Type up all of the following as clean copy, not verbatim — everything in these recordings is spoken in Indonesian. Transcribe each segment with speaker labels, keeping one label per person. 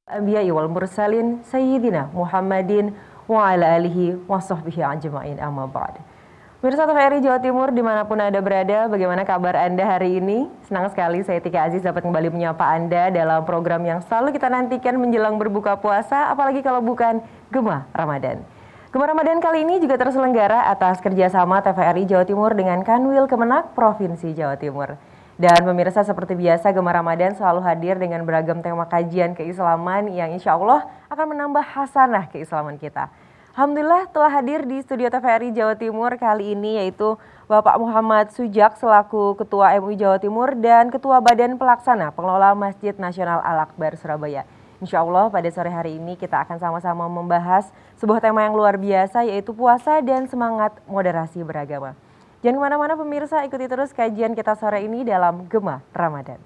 Speaker 1: Anbiya'i wal mursalin Sayyidina Muhammadin wa ala alihi wa sahbihi ajma'in amma ba'd. Pemirsa TVRI Jawa Timur dimanapun Anda berada, bagaimana kabar Anda hari ini? Senang sekali saya Tika Aziz dapat kembali menyapa Anda dalam program yang selalu kita nantikan menjelang berbuka puasa, apalagi kalau bukan Gema Ramadan. Gema Ramadan kali ini juga terselenggara atas kerjasama TVRI Jawa Timur dengan Kanwil Kemenak Provinsi Jawa Timur. Dan pemirsa, seperti biasa Gema Ramadan selalu hadir dengan beragam tema kajian keislaman yang insya Allah akan menambah hasanah keislaman kita. Alhamdulillah telah hadir di studio TVRI Jawa Timur kali ini yaitu Bapak Muhammad Sujak selaku Ketua MUI Jawa Timur dan Ketua Badan Pelaksana Pengelola Masjid Nasional Al-Akbar Surabaya. Insya Allah pada sore hari ini kita akan sama-sama membahas sebuah tema yang luar biasa yaitu puasa dan semangat moderasi beragama. Jangan kemana-mana pemirsa, ikuti terus kajian kita sore ini dalam Gema Ramadan.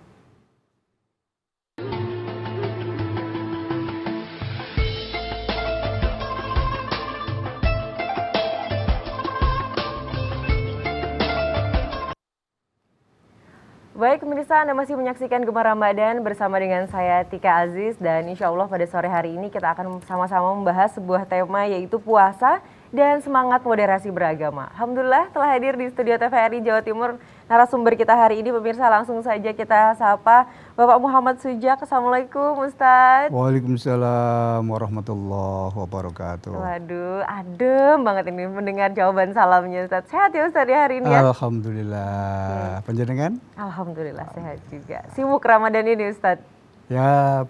Speaker 1: Baik pemirsa, Anda masih menyaksikan Gema Ramadan bersama dengan saya Tika Aziz dan insya Allah pada sore hari ini kita akan sama-sama membahas sebuah tema yaitu puasa dan semangat moderasi beragama. Alhamdulillah telah hadir di studio TVRI Jawa Timur narasumber kita hari ini pemirsa, langsung saja kita sapa Bapak Muhammad Sujak. Assalamualaikum Ustadz.
Speaker 2: Waalaikumsalam warahmatullahi wabarakatuh.
Speaker 1: Waduh, adem banget ini mendengar jawaban salamnya Ustadz. Sehat ya Ustadz ya hari ini ya?
Speaker 2: Alhamdulillah. Panjenengan?
Speaker 1: Alhamdulillah sehat juga. Sibuk Ramadan ini Ustadz?
Speaker 2: Ya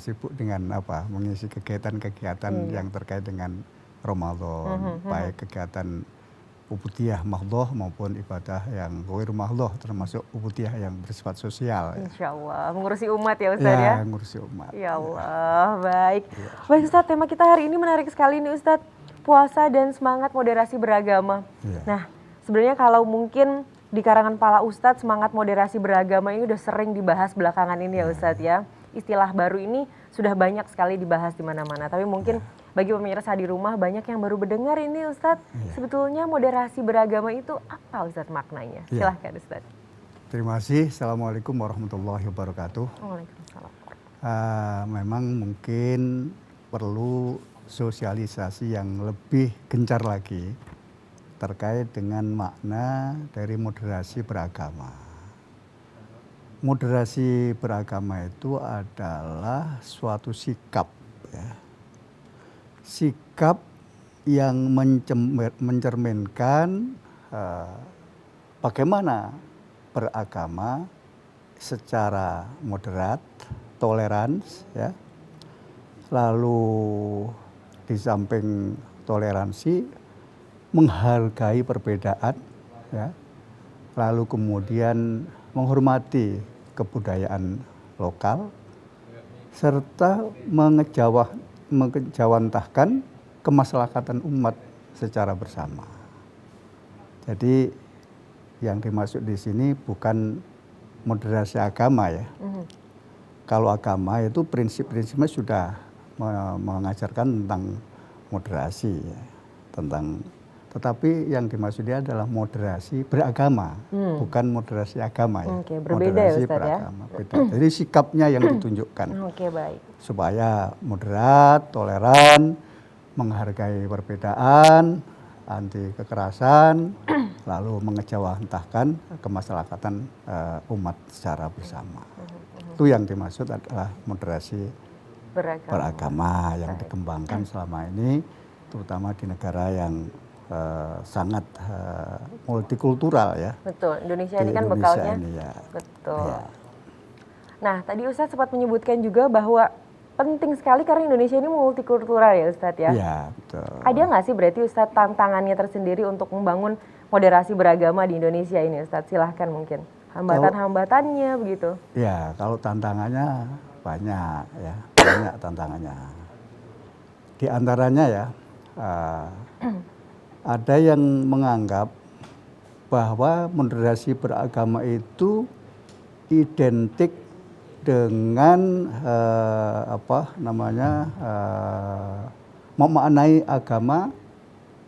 Speaker 2: sibuk dengan mengisi kegiatan-kegiatan yang terkait dengan Ramadan, baik kegiatan ubudiyah mahdoh maupun ibadah yang ghair mahdoh, termasuk ubudiyah yang bersifat sosial.
Speaker 1: Insya Allah, mengurusi umat ya Ustadz ya?
Speaker 2: Ya, mengurusi umat.
Speaker 1: Ya Allah, baik. Baik Ustadz, tema kita hari ini menarik sekali nih Ustadz, puasa dan semangat moderasi beragama. Nah, sebenarnya kalau mungkin di karangan para Ustadz, semangat moderasi beragama ini udah sering dibahas belakangan ini ya Ustadz ya. Istilah baru ini sudah banyak sekali dibahas di mana-mana, tapi mungkin bagi pemirsa di rumah banyak yang baru mendengar ini Ustadz. Sebetulnya moderasi beragama itu apa Ustadz maknanya? Silahkan Ustadz.
Speaker 2: Terima kasih. Assalamualaikum warahmatullahi wabarakatuh.
Speaker 1: Waalaikumsalam.
Speaker 2: Memang mungkin perlu sosialisasi yang lebih gencar lagi terkait dengan makna dari moderasi beragama. Moderasi beragama itu adalah suatu sikap, ya. Sikap yang mencerminkan bagaimana beragama secara moderat, tolerans, ya. Lalu di samping toleransi menghargai perbedaan, ya. Lalu kemudian menghormati kebudayaan lokal serta mengejawantahkan kemaslahatan umat secara bersama. Jadi yang dimaksud di sini bukan moderasi agama ya. Kalau agama itu prinsip-prinsipnya sudah mengajarkan tentang moderasi ya, tetapi yang dimaksudnya adalah moderasi beragama, bukan moderasi agama ya.
Speaker 1: Berbeda
Speaker 2: moderasi
Speaker 1: ya Ustadz
Speaker 2: beragama, ya? Beda. Jadi sikapnya yang ditunjukkan.
Speaker 1: Baik.
Speaker 2: Supaya moderat, toleran, menghargai perbedaan, anti kekerasan, lalu mengejawantahkan kemaslahatan umat secara bersama. Itu yang dimaksud adalah moderasi beragama yang dikembangkan selama ini, terutama di negara yang sangat multikultural ya.
Speaker 1: Betul, Indonesia ini kan bekalnya.
Speaker 2: Ya.
Speaker 1: Betul.
Speaker 2: Ya.
Speaker 1: Nah, tadi Ustadz sempat menyebutkan juga bahwa penting sekali karena Indonesia ini multikultural ya Ustadz ya.
Speaker 2: Iya, betul.
Speaker 1: Ada nggak sih berarti Ustadz tantangannya tersendiri untuk membangun moderasi beragama di Indonesia ini Ustadz? Silahkan mungkin hambatan-hambatannya begitu.
Speaker 2: Ya, kalau tantangannya banyak ya, banyak tantangannya. Di antaranya ya, ada yang menganggap bahwa moderasi beragama itu identik dengan memaknai agama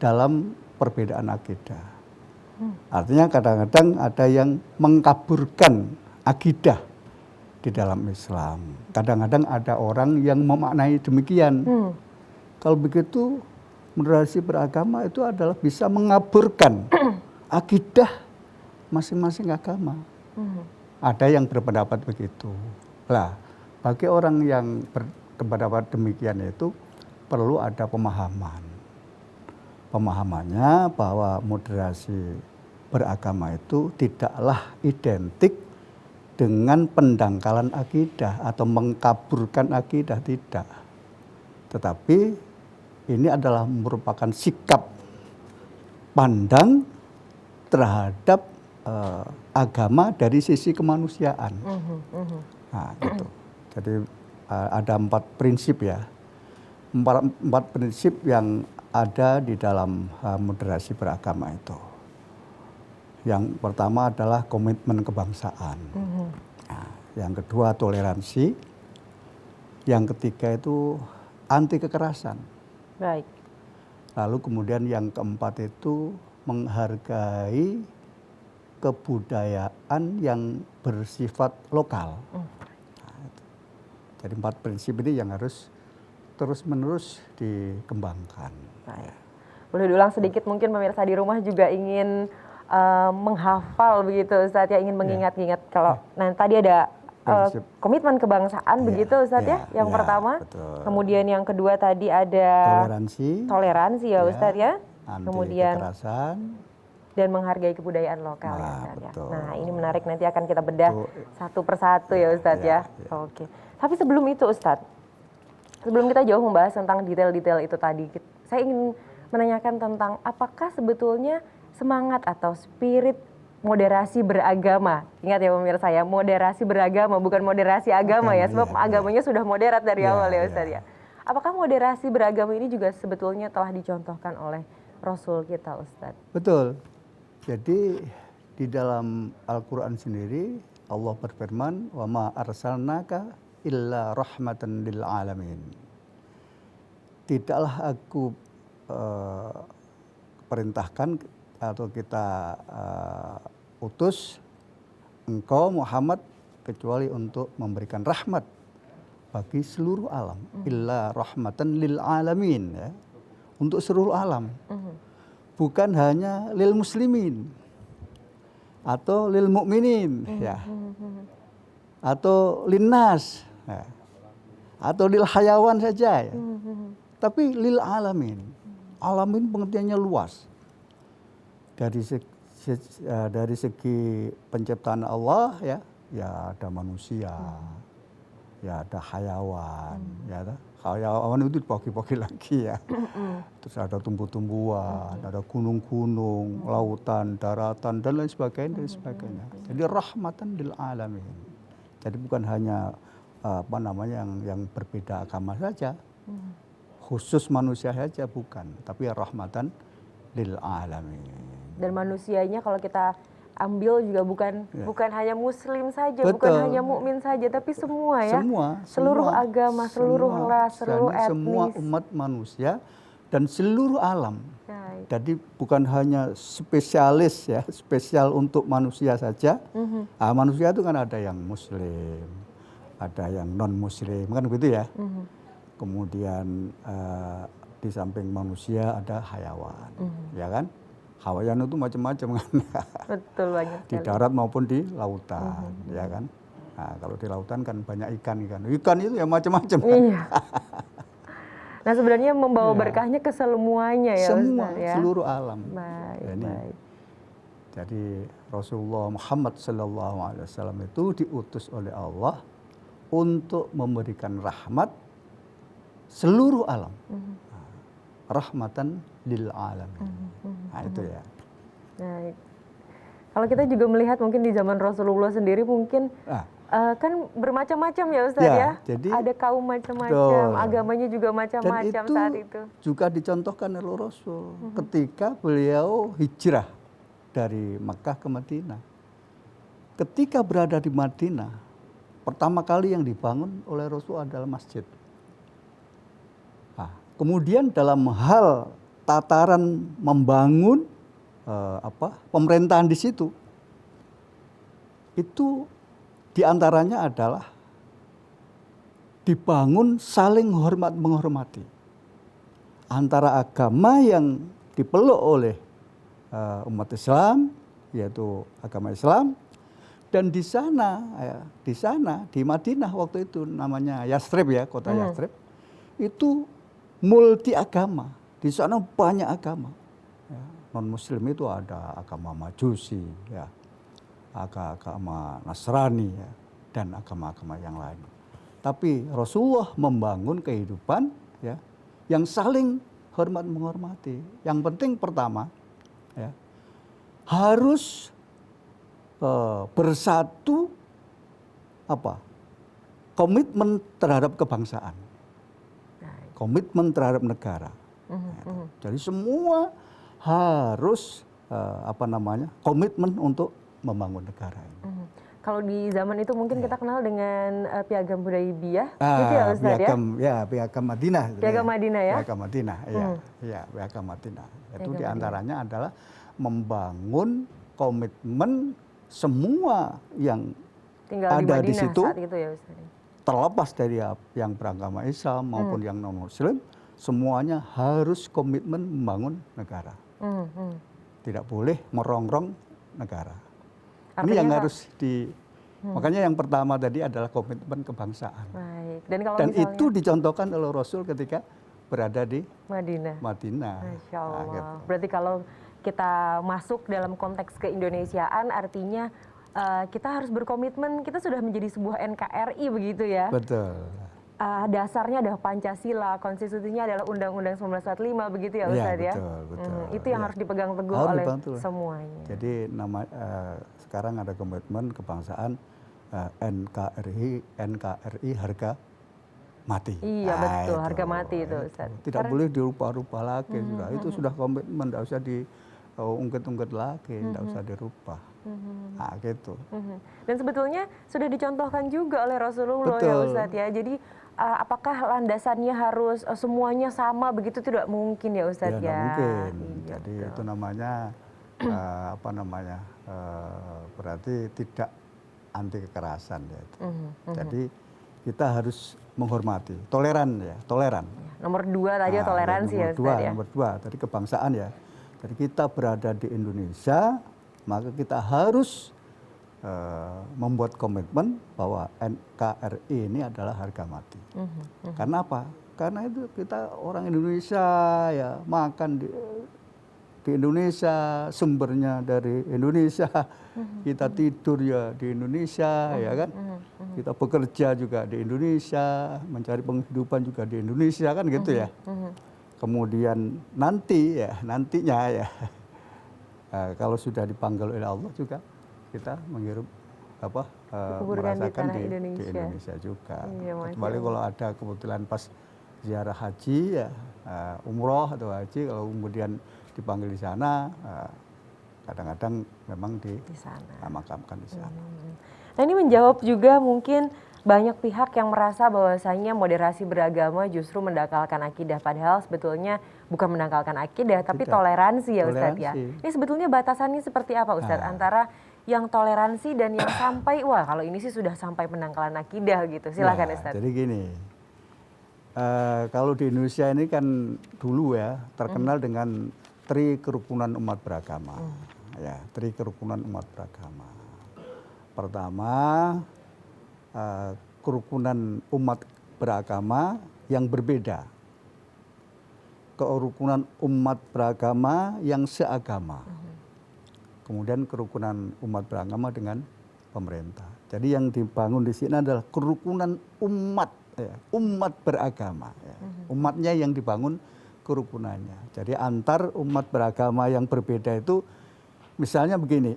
Speaker 2: dalam perbedaan akidah. Artinya kadang-kadang ada yang mengkaburkan akidah di dalam Islam. Kadang-kadang ada orang yang memaknai demikian. Kalau begitu moderasi beragama itu adalah bisa mengaburkan akidah masing-masing agama. Ada yang berpendapat begitu. Lah, bagi orang yang berpendapat demikian itu perlu ada pemahaman. Pemahamannya bahwa moderasi beragama itu tidaklah identik dengan pendangkalan akidah atau mengkaburkan akidah, tidak. Tetapi ini adalah merupakan sikap pandang terhadap agama dari sisi kemanusiaan. Nah, gitu. Jadi ada 4 prinsip ya, 4 prinsip yang ada di dalam moderasi beragama itu. Yang pertama adalah komitmen kebangsaan. Nah, yang kedua toleransi. Yang ketiga itu anti kekerasan.
Speaker 1: Baik.
Speaker 2: Lalu kemudian yang keempat itu menghargai kebudayaan yang bersifat lokal. Nah, itu. Jadi 4 prinsip ini yang harus terus-menerus dikembangkan.
Speaker 1: Baik. Boleh diulang sedikit, mungkin pemirsa di rumah juga ingin menghafal begitu Ustadz ya, ingin mengingat-ingat. Kalau tadi ada komitmen kebangsaan begitu Ustadz ya, yang pertama.
Speaker 2: Betul.
Speaker 1: Kemudian yang kedua tadi ada toleransi ya Ustadz ya.
Speaker 2: Anti
Speaker 1: kemudian
Speaker 2: kekerasan
Speaker 1: dan menghargai kebudayaan lokal ya Ustadz ya. Nah, ini menarik, nanti akan kita bedah satu persatu ya Ustadz ya. Oke. Tapi sebelum itu Ustadz, sebelum kita jauh membahas tentang detail-detail itu tadi, saya ingin menanyakan tentang apakah sebetulnya semangat atau spirit moderasi beragama. Ingat ya pemirsa ya, moderasi beragama bukan moderasi agama ya, sebab agamanya sudah moderat dari awal ya Ustadz ya. Apakah moderasi beragama ini juga sebetulnya telah dicontohkan oleh Rasul kita Ustadz?
Speaker 2: Betul. Jadi di dalam Al-Quran sendiri Allah berfirman, wa ma arsalnaka illa rahmatan lil alamin. Tidaklah aku perintahkan atau kita utus engkau Muhammad kecuali untuk memberikan rahmat bagi seluruh alam. Illa rahmatan lil alamin, ya. Untuk seluruh alam. Bukan hanya lil muslimin atau lil mukminin, ya. Atau linnas, ya. Atau lil hayawan saja, ya. Tapi lil alamin. Alamin pengertiannya luas. Dari segi penciptaan Allah ya ada manusia, ya ada hayawan, ya hayawan itu dibagi-bagi lagi ya. Terus ada tumbuh-tumbuhan, ada gunung-gunung, lautan, daratan dan lain sebagainya, Jadi rahmatan lil alamin. Jadi bukan hanya yang berbeda agama saja, khusus manusia saja bukan, tapi rahmatan lil alamin.
Speaker 1: Dan manusianya kalau kita ambil juga bukan hanya muslim saja,
Speaker 2: Betul.
Speaker 1: bukan hanya mukmin saja, tapi semua ya. Seluruh agama, seluruh ras, seluruh etnis.
Speaker 2: Semua umat manusia dan seluruh alam.
Speaker 1: Right.
Speaker 2: Jadi bukan hanya spesialis ya, spesial untuk manusia saja. Manusia itu kan ada yang muslim, ada yang non muslim, kan begitu ya. Kemudian di samping manusia ada hayawan, ya kan? Hayawan itu macam-macam kan.
Speaker 1: Betul, banyak sekali.
Speaker 2: Di darat maupun di lautan, ya kan? Nah, kalau di lautan kan banyak ikan. Ikan itu ya macam-macam.
Speaker 1: Iya. Nah, sebenarnya membawa berkahnya ke semuanya ya
Speaker 2: semua,
Speaker 1: Ustaz, ya.
Speaker 2: Seluruh alam.
Speaker 1: Baik.
Speaker 2: Jadi Rasulullah Muhammad SAW itu diutus oleh Allah untuk memberikan rahmat seluruh alam. Rahmatan lil alamin. Nah, itu ya.
Speaker 1: Baik. Kalau kita juga melihat mungkin di zaman Rasulullah sendiri mungkin kan bermacam-macam ya Ustaz ya.
Speaker 2: Jadi,
Speaker 1: ada kaum macam-macam, agamanya juga macam-macam saat itu.
Speaker 2: Juga dicontohkan oleh Rasul ketika beliau hijrah dari Makkah ke Madinah. Ketika berada di Madinah, pertama kali yang dibangun oleh Rasul adalah masjid. Kemudian dalam hal tataran membangun pemerintahan di situ, itu diantaranya adalah dibangun saling hormat menghormati antara agama yang dipeluk oleh umat Islam, yaitu agama Islam, dan di sana di Madinah waktu itu namanya Yastrib ya, kota Yastrib, itu multi agama. Di sana banyak agama. Ya, non Muslim itu ada agama Majusi, ya, agama Nasrani, ya, dan agama-agama yang lain. Tapi Rasulullah membangun kehidupan ya yang saling hormat menghormati. Yang penting pertama ya, harus bersatu komitmen terhadap kebangsaan, komitmen terhadap negara. Jadi semua harus komitmen untuk membangun negara ini.
Speaker 1: Kalau di zaman itu mungkin kita kenal dengan Piagam Hudaibiyah, gitu ya Ustadz
Speaker 2: Piagam Madinah.
Speaker 1: Piagam Madinah ya?
Speaker 2: Piagam Madinah, Piagam Madinah. Itu diantaranya adalah membangun komitmen semua yang
Speaker 1: tinggal
Speaker 2: ada
Speaker 1: di
Speaker 2: situ,
Speaker 1: saat itu ya Ustadz.
Speaker 2: Terlepas dari yang beragama Islam maupun yang non-Muslim, semuanya harus komitmen membangun negara. Tidak boleh merongrong negara. Artinya ini yang harus makanya yang pertama tadi adalah komitmen kebangsaan.
Speaker 1: Baik. Dan
Speaker 2: itu dicontohkan oleh Rasul ketika berada di
Speaker 1: Madinah.
Speaker 2: Masya
Speaker 1: Allah. Nah, gitu. Berarti kalau kita masuk dalam konteks keindonesiaan, artinya kita harus berkomitmen, kita sudah menjadi sebuah NKRI begitu ya?
Speaker 2: Betul.
Speaker 1: Dasarnya adalah Pancasila, konstitusinya adalah Undang-Undang 1945 begitu ya Ustadz ya?
Speaker 2: Betul.
Speaker 1: Itu yang harus dipegang teguh oleh semuanya.
Speaker 2: Jadi sekarang ada komitmen kebangsaan NKRI harga mati.
Speaker 1: Iya betul, harga mati itu Ustadz.
Speaker 2: Tidak boleh dirubah-rubah lagi, itu sudah komitmen, tidak usah diungkit-ungkit lagi, tidak usah dirubah. Nah gitu.
Speaker 1: Dan sebetulnya sudah dicontohkan juga oleh Rasulullah ya Ustadz ya. Jadi apakah landasannya harus semuanya sama begitu? Tidak mungkin ya Ustadz ya.
Speaker 2: Tidak mungkin. Jadi itu namanya berarti tidak anti kekerasan ya. Jadi kita harus menghormati, toleran.
Speaker 1: Nomor 2 tadi toleransi ya Ustadz ya.
Speaker 2: Nomor 2 tadi kebangsaan ya. Jadi kita berada di Indonesia, maka kita harus membuat komitmen bahwa NKRI ini adalah harga mati. Karena apa? Karena itu kita orang Indonesia ya, makan di Indonesia, sumbernya dari Indonesia, kita tidur ya di Indonesia, ya kan? Kita bekerja juga di Indonesia, mencari penghidupan juga di Indonesia, kan gitu ya. Kemudian nantinya ya, kalau sudah dipanggil oleh Allah juga, kita menghirup merasakan di Indonesia juga. Kecuali kalau ada kebetulan pas ziarah haji ya, umroh atau haji, kalau kemudian dipanggil di sana, kadang-kadang memang dimakamkan di sana.
Speaker 1: Nah ini menjawab juga mungkin banyak pihak yang merasa bahwasanya moderasi beragama justru mendangkalkan akidah, padahal sebetulnya bukan mendangkalkan akidah, tapi toleransi ya Ustadz ya. Ini sebetulnya batasannya seperti apa Ustadz antara yang toleransi dan yang sampai, wah kalau ini sih sudah sampai pendangkalan akidah gitu. Silakan Ustadz.
Speaker 2: Jadi gini, kalau di Indonesia ini kan dulu ya terkenal dengan tri kerukunan umat beragama. Ya, tri kerukunan umat beragama. Pertama, kerukunan umat beragama yang berbeda. Kerukunan umat beragama yang seagama. Kemudian kerukunan umat beragama dengan pemerintah. Jadi yang dibangun di sini adalah kerukunan umat, ya, umat beragama. Ya. Umatnya yang dibangun kerukunannya. Jadi antar umat beragama yang berbeda itu, misalnya begini,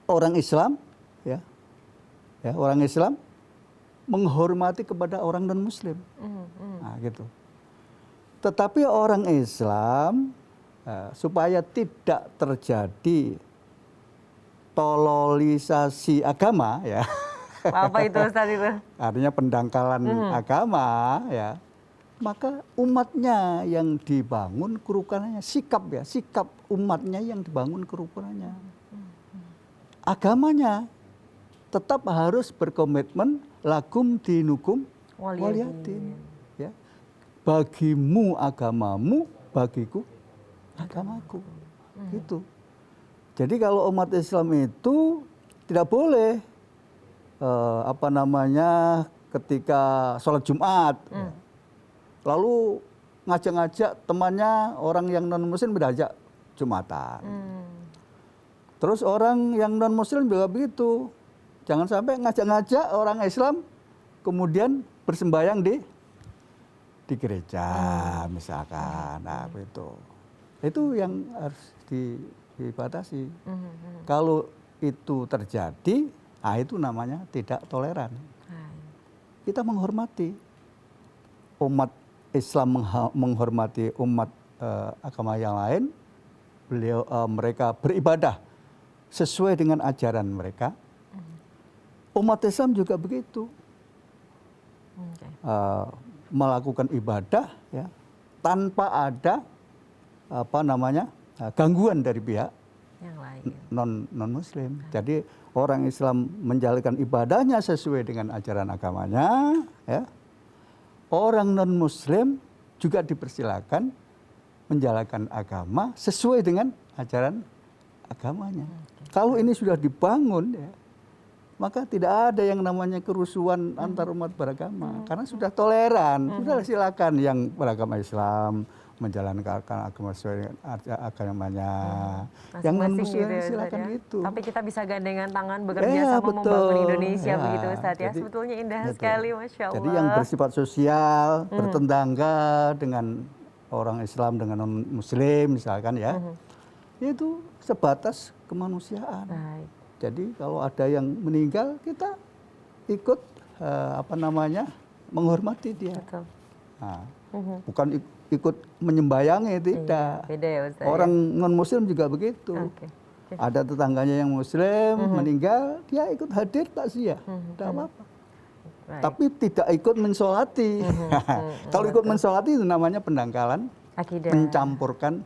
Speaker 2: orang Islam, orang Islam menghormati kepada orang non-Muslim, nah gitu. Tetapi orang Islam supaya tidak terjadi tololisasi agama, ya.
Speaker 1: Apa itu Ustaz itu?
Speaker 2: Artinya pendangkalan agama, ya. Maka umatnya yang dibangun kerukunannya, sikap umatnya yang dibangun kerukunannya. Agamanya tetap harus berkomitmen lakum dinukum
Speaker 1: Waliyadin.
Speaker 2: waliyadin. Ya. Bagimu agamamu, bagiku agamaku. Gitu. Jadi kalau umat Islam itu tidak boleh ketika sholat Jumat, lalu ngajak-ngajak temannya orang yang non Muslim berajak Jumatan. Terus orang yang non Muslim juga begitu. Jangan sampai ngajak-ngajak orang Islam kemudian bersembahyang di gereja misalkan. Nah, begitu. Itu yang harus dibatasi. Kalau itu terjadi, itu namanya tidak toleran. Kita menghormati umat Islam, menghormati umat agama yang lain. Mereka beribadah sesuai dengan ajaran mereka. Umat Islam juga begitu. Melakukan ibadah ya, tanpa ada gangguan dari pihak
Speaker 1: yang lain.
Speaker 2: non Muslim. Jadi orang Islam menjalankan ibadahnya sesuai dengan ajaran agamanya, ya. Orang non Muslim juga dipersilakan menjalankan agama sesuai dengan ajaran agamanya. Kalau ini sudah dibangun, ya, maka tidak ada yang namanya kerusuhan antar umat beragama, karena sudah toleran. Sudah silakan yang beragama Islam menjalankan agama sesuai dengan agamanya. Yang non-Muslim
Speaker 1: gitu ya,
Speaker 2: silakan
Speaker 1: Ustaz, ya.
Speaker 2: gitu.
Speaker 1: Tapi kita bisa gandengan tangan bekerja sama membangun Indonesia begitu Ustaz ya.
Speaker 2: Jadi,
Speaker 1: Sebetulnya indah
Speaker 2: betul.
Speaker 1: sekali, Masya Allah.
Speaker 2: Jadi yang bersifat sosial, bertetangga dengan orang Islam, dengan non-Muslim misalkan ya, itu sebatas kemanusiaan.
Speaker 1: Baik.
Speaker 2: Jadi kalau ada yang meninggal, kita ikut menghormati dia.
Speaker 1: Betul.
Speaker 2: Nah, bukan ikut menyembayangi, tidak.
Speaker 1: Iya, beda ya Ustaz.
Speaker 2: Orang non Muslim juga begitu.
Speaker 1: Oke.
Speaker 2: Ada tetangganya yang Muslim meninggal, dia ikut hadir takziah, tidak apa-apa.
Speaker 1: Baik.
Speaker 2: Tapi tidak ikut mensolati. Kalau ikut mensolati itu namanya pendangkalan,
Speaker 1: Akidah.
Speaker 2: mencampurkan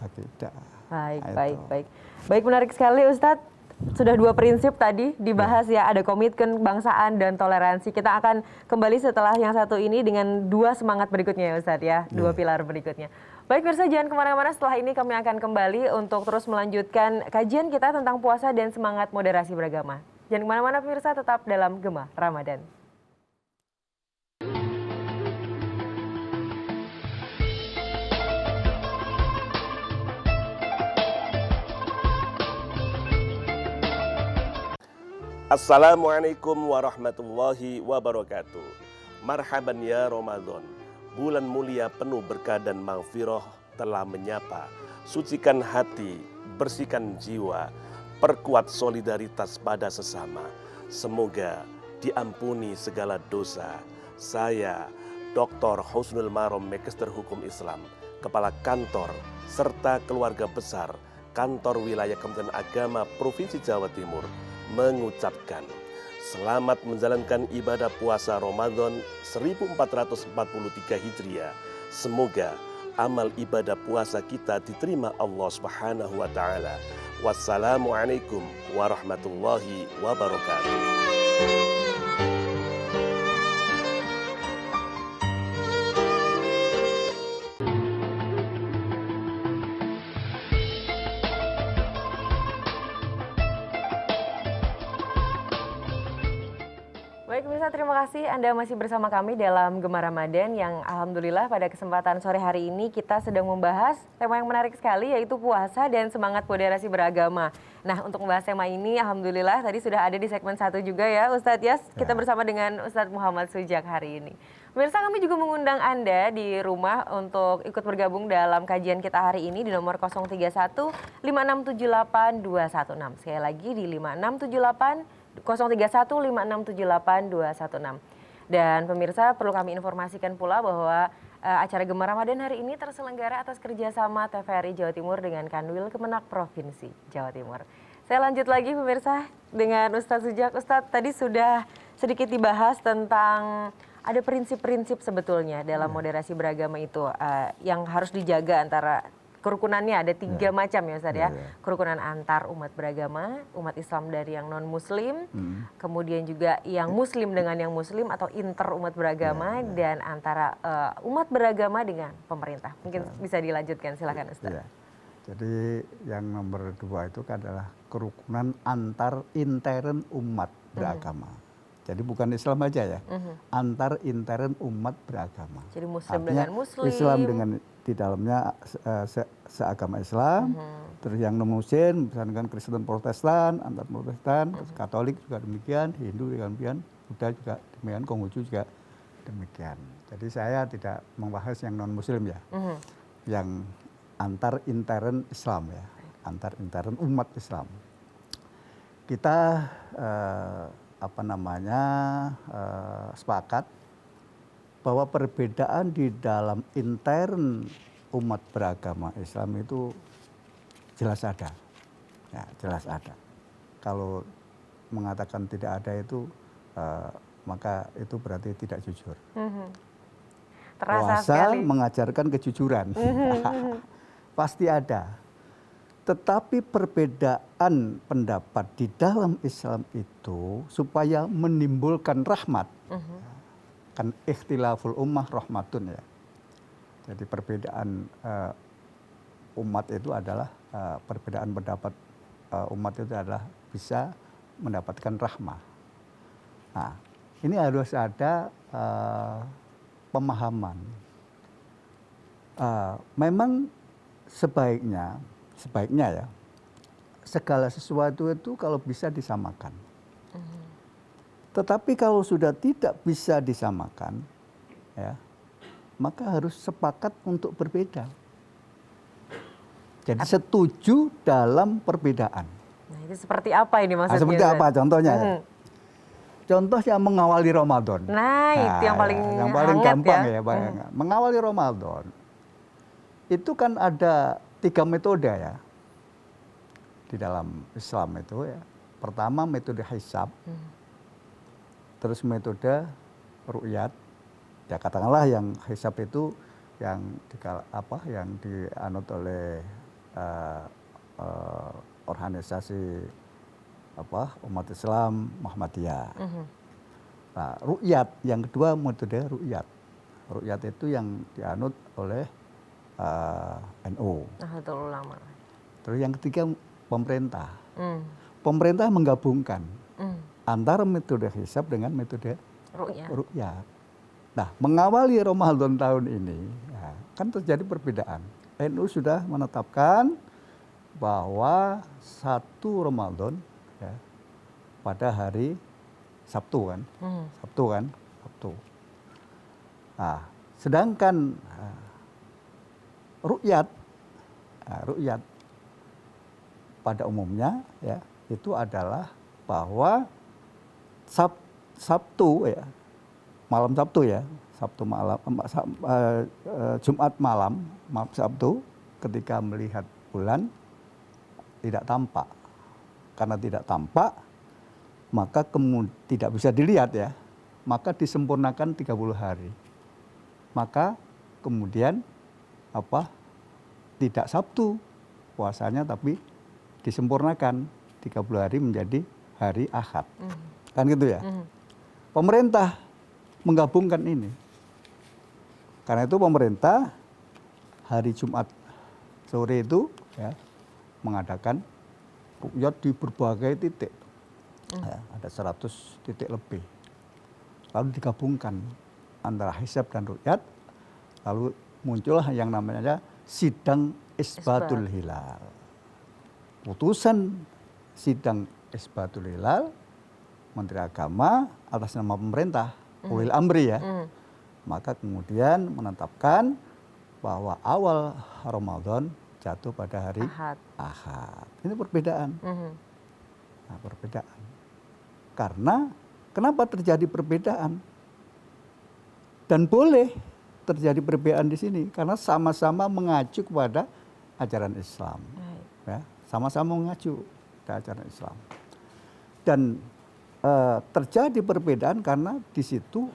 Speaker 2: akidah.
Speaker 1: Baik,
Speaker 2: Nah,
Speaker 1: baik,
Speaker 2: itu.
Speaker 1: baik. Baik, menarik sekali Ustadz. Sudah 2 prinsip tadi dibahas ya, ada komitmen kebangsaan dan toleransi. Kita akan kembali setelah yang satu ini dengan 2 semangat berikutnya ya Ustadz ya, 2 pilar berikutnya. Baik pemirsa, jangan kemana-mana, setelah ini kami akan kembali untuk terus melanjutkan kajian kita tentang puasa dan semangat moderasi beragama. Jangan kemana-mana pemirsa, tetap dalam Gema Ramadan.
Speaker 3: Assalamualaikum warahmatullahi wabarakatuh. Marhaban ya Ramadan. Bulan mulia penuh berkah dan maghfirah telah menyapa. Sucikan hati, bersihkan jiwa, perkuat solidaritas pada sesama. Semoga diampuni segala dosa. Saya Dr. Husnul Marom, Magister Hukum Islam, Kepala Kantor serta keluarga besar Kantor Wilayah Kementerian Agama Provinsi Jawa Timur, mengucapkan selamat menjalankan ibadah puasa Ramadan 1443 Hijriah. Semoga amal ibadah puasa kita diterima Allah Subhanahu wa taala. Wassalamualaikum warahmatullahi wabarakatuh.
Speaker 1: Baik pemirsa, terima kasih Anda masih bersama kami dalam Gema Ramadan yang alhamdulillah pada kesempatan sore hari ini kita sedang membahas tema yang menarik sekali, yaitu puasa dan semangat moderasi beragama. Nah, untuk membahas tema ini alhamdulillah tadi sudah ada di segmen 1 juga ya Ustadz Yas. Kita bersama dengan Ustadz Muhammad Sujak hari ini. Pemirsa, kami juga mengundang Anda di rumah untuk ikut bergabung dalam kajian kita hari ini di nomor 031 5678 216. Sekali lagi di 5678 0315678 216. Dan pemirsa, perlu kami informasikan pula bahwa acara Gema Ramadan hari ini terselenggara atas kerjasama TVRI Jawa Timur dengan Kanwil Kemenak Provinsi Jawa Timur. Saya lanjut lagi pemirsa dengan Ustadz Sujak. Ustadz, tadi sudah sedikit dibahas tentang ada prinsip-prinsip sebetulnya dalam moderasi beragama itu yang harus dijaga antara kerukunannya ada 3 macam ya Ustaz ya.
Speaker 2: Iya, iya.
Speaker 1: Kerukunan antar umat beragama, umat Islam dari yang non Muslim, kemudian juga yang Muslim dengan yang Muslim atau inter umat beragama, dan antara umat beragama dengan pemerintah. Mungkin bisa dilanjutkan, silakan Ustaz.
Speaker 2: Iya. Jadi yang nomor 2 itu adalah kerukunan antar intern umat beragama. Jadi bukan Islam aja ya, antar intern umat beragama.
Speaker 1: Jadi Muslim
Speaker 2: Artinya
Speaker 1: dengan Muslim.
Speaker 2: Islam dengan di dalamnya seagama Islam, terus yang non Muslim misalnya dengan Kristen Protestan, antar Protestan, terus Katolik juga demikian, Hindu juga demikian, Buddha juga demikian, Konghucu juga demikian. Jadi saya tidak membahas yang non Muslim ya, yang antar intern Islam ya, antar intern umat Islam. Kita sepakat bahwa perbedaan di dalam intern umat beragama Islam itu jelas ada, ya, jelas ada. Kalau mengatakan tidak ada itu, maka itu berarti tidak jujur.
Speaker 1: Terasa
Speaker 2: Puasa
Speaker 1: sekali.
Speaker 2: mengajarkan kejujuran, pasti ada. Tetapi perbedaan pendapat di dalam Islam itu supaya menimbulkan rahmat. Kan ikhtilaful ummah rahmatun ya. Jadi perbedaan umat itu adalah perbedaan pendapat umat itu adalah bisa mendapatkan rahmah. Nah, ini harus ada pemahaman. Memang sebaiknya ya segala sesuatu itu kalau bisa disamakan. Tetapi kalau sudah tidak bisa disamakan, ya, maka harus sepakat untuk berbeda. Jadi setuju dalam perbedaan.
Speaker 1: Nah, itu seperti apa ini maksudnya?
Speaker 2: Seperti apa contohnya? Ya? Contoh yang mengawali Ramadan.
Speaker 1: Nah, itu yang paling
Speaker 2: yang paling
Speaker 1: hangat
Speaker 2: gampang
Speaker 1: ya.
Speaker 2: Mengawali Ramadan. Itu kan ada 3 metode ya. Di dalam Islam itu ya. Pertama metode hisab. Terus metode ru'yat. Ya katakanlah yang hisab itu yang dianut oleh organisasi umat Islam Muhammadiyah. Nah, ru'yat yang kedua metode ru'yat. Ru'yat itu yang dianut oleh NU.
Speaker 1: Nahdlatul Ulama.
Speaker 2: Terus yang ketiga pemerintah. Pemerintah menggabungkan antara metode hisab dengan metode ru'yat. Nah, mengawali Ramadan tahun ini, ya, kan terjadi perbedaan. NU sudah menetapkan bahwa 1 Ramadan ya, pada hari Sabtu kan, Sabtu. Nah, sedangkan ru'yat pada umumnya ya itu adalah bahwa Sabtu ya, malam Sabtu ya, Jumat malam Sabtu ketika melihat bulan tidak tampak. Karena tidak tampak, maka tidak bisa dilihat ya, maka disempurnakan 30 hari. Maka kemudian tidak Sabtu puasanya, tapi disempurnakan 30 hari menjadi hari Ahad. Kan gitu ya. Pemerintah menggabungkan ini. Karena itu pemerintah hari Jumat sore itu ya, mengadakan ru'yat di berbagai titik. Ya, ada 100 titik lebih. Lalu digabungkan antara hisab dan ru'yat. Lalu muncullah yang namanya sidang isbatul hilal. Putusan sidang isbatul hilal Menteri Agama atas nama pemerintah, ulil amri ya. Maka kemudian menetapkan bahwa awal Ramadan jatuh pada hari Ahad. Ini perbedaan. Nah, perbedaan. Karena kenapa terjadi perbedaan? Dan boleh terjadi perbedaan di sini karena sama-sama mengacu kepada ajaran Islam. Ya, sama-sama mengacu kepada ajaran Islam. Dan terjadi perbedaan karena di situ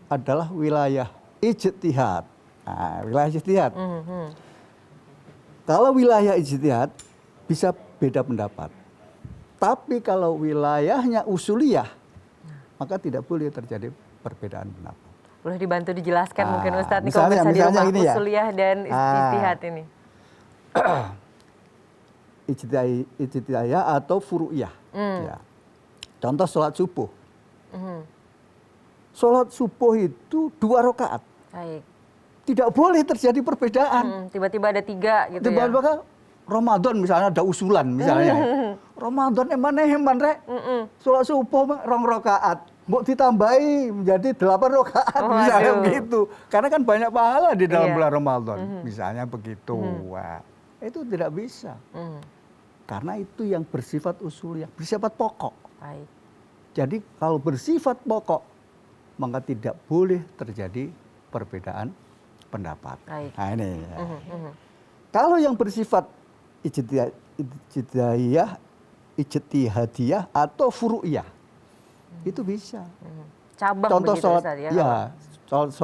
Speaker 2: adalah wilayah ijtihad. Nah, wilayah ijtihad. Kalau wilayah ijtihad bisa beda pendapat. Tapi kalau wilayahnya usuliyah, maka tidak boleh terjadi perbedaan pendapat.
Speaker 1: Boleh dibantu dijelaskan mungkin Ustadz nih
Speaker 2: misalnya-
Speaker 1: kalau di
Speaker 2: misalnya
Speaker 1: rumah
Speaker 2: ini ya.
Speaker 1: usuliyah dan ijtihad ini.
Speaker 2: Ijtihadiyah atau furu'iyah. Ya. Contoh sholat subuh. Sholat subuh itu 2 rakaat.
Speaker 1: Baik.
Speaker 2: Tidak boleh terjadi perbedaan.
Speaker 1: Tiba-tiba ada 3 gitu ya.
Speaker 2: Tiba-tiba Ramadan misalnya ada usulan misalnya. Ramadan eman rek. Sholat subuh 2 rakaat. Mbok ditambahi menjadi 8 rakaat misalnya begitu. Karena kan banyak pahala di dalam bulan Ramadan. Misalnya begitu. Wah, itu tidak bisa. Karena itu yang bersifat usuliyah, bersifat pokok.
Speaker 1: Baik.
Speaker 2: Jadi kalau bersifat pokok, maka tidak boleh terjadi perbedaan pendapat.
Speaker 1: Baik.
Speaker 2: Nah ini. Kalau yang bersifat ijtihadiyah atau furu'iyah, itu bisa.
Speaker 1: Cabang
Speaker 2: Contoh
Speaker 1: begitu
Speaker 2: sholat,
Speaker 1: Ustadz ya.
Speaker 2: ya,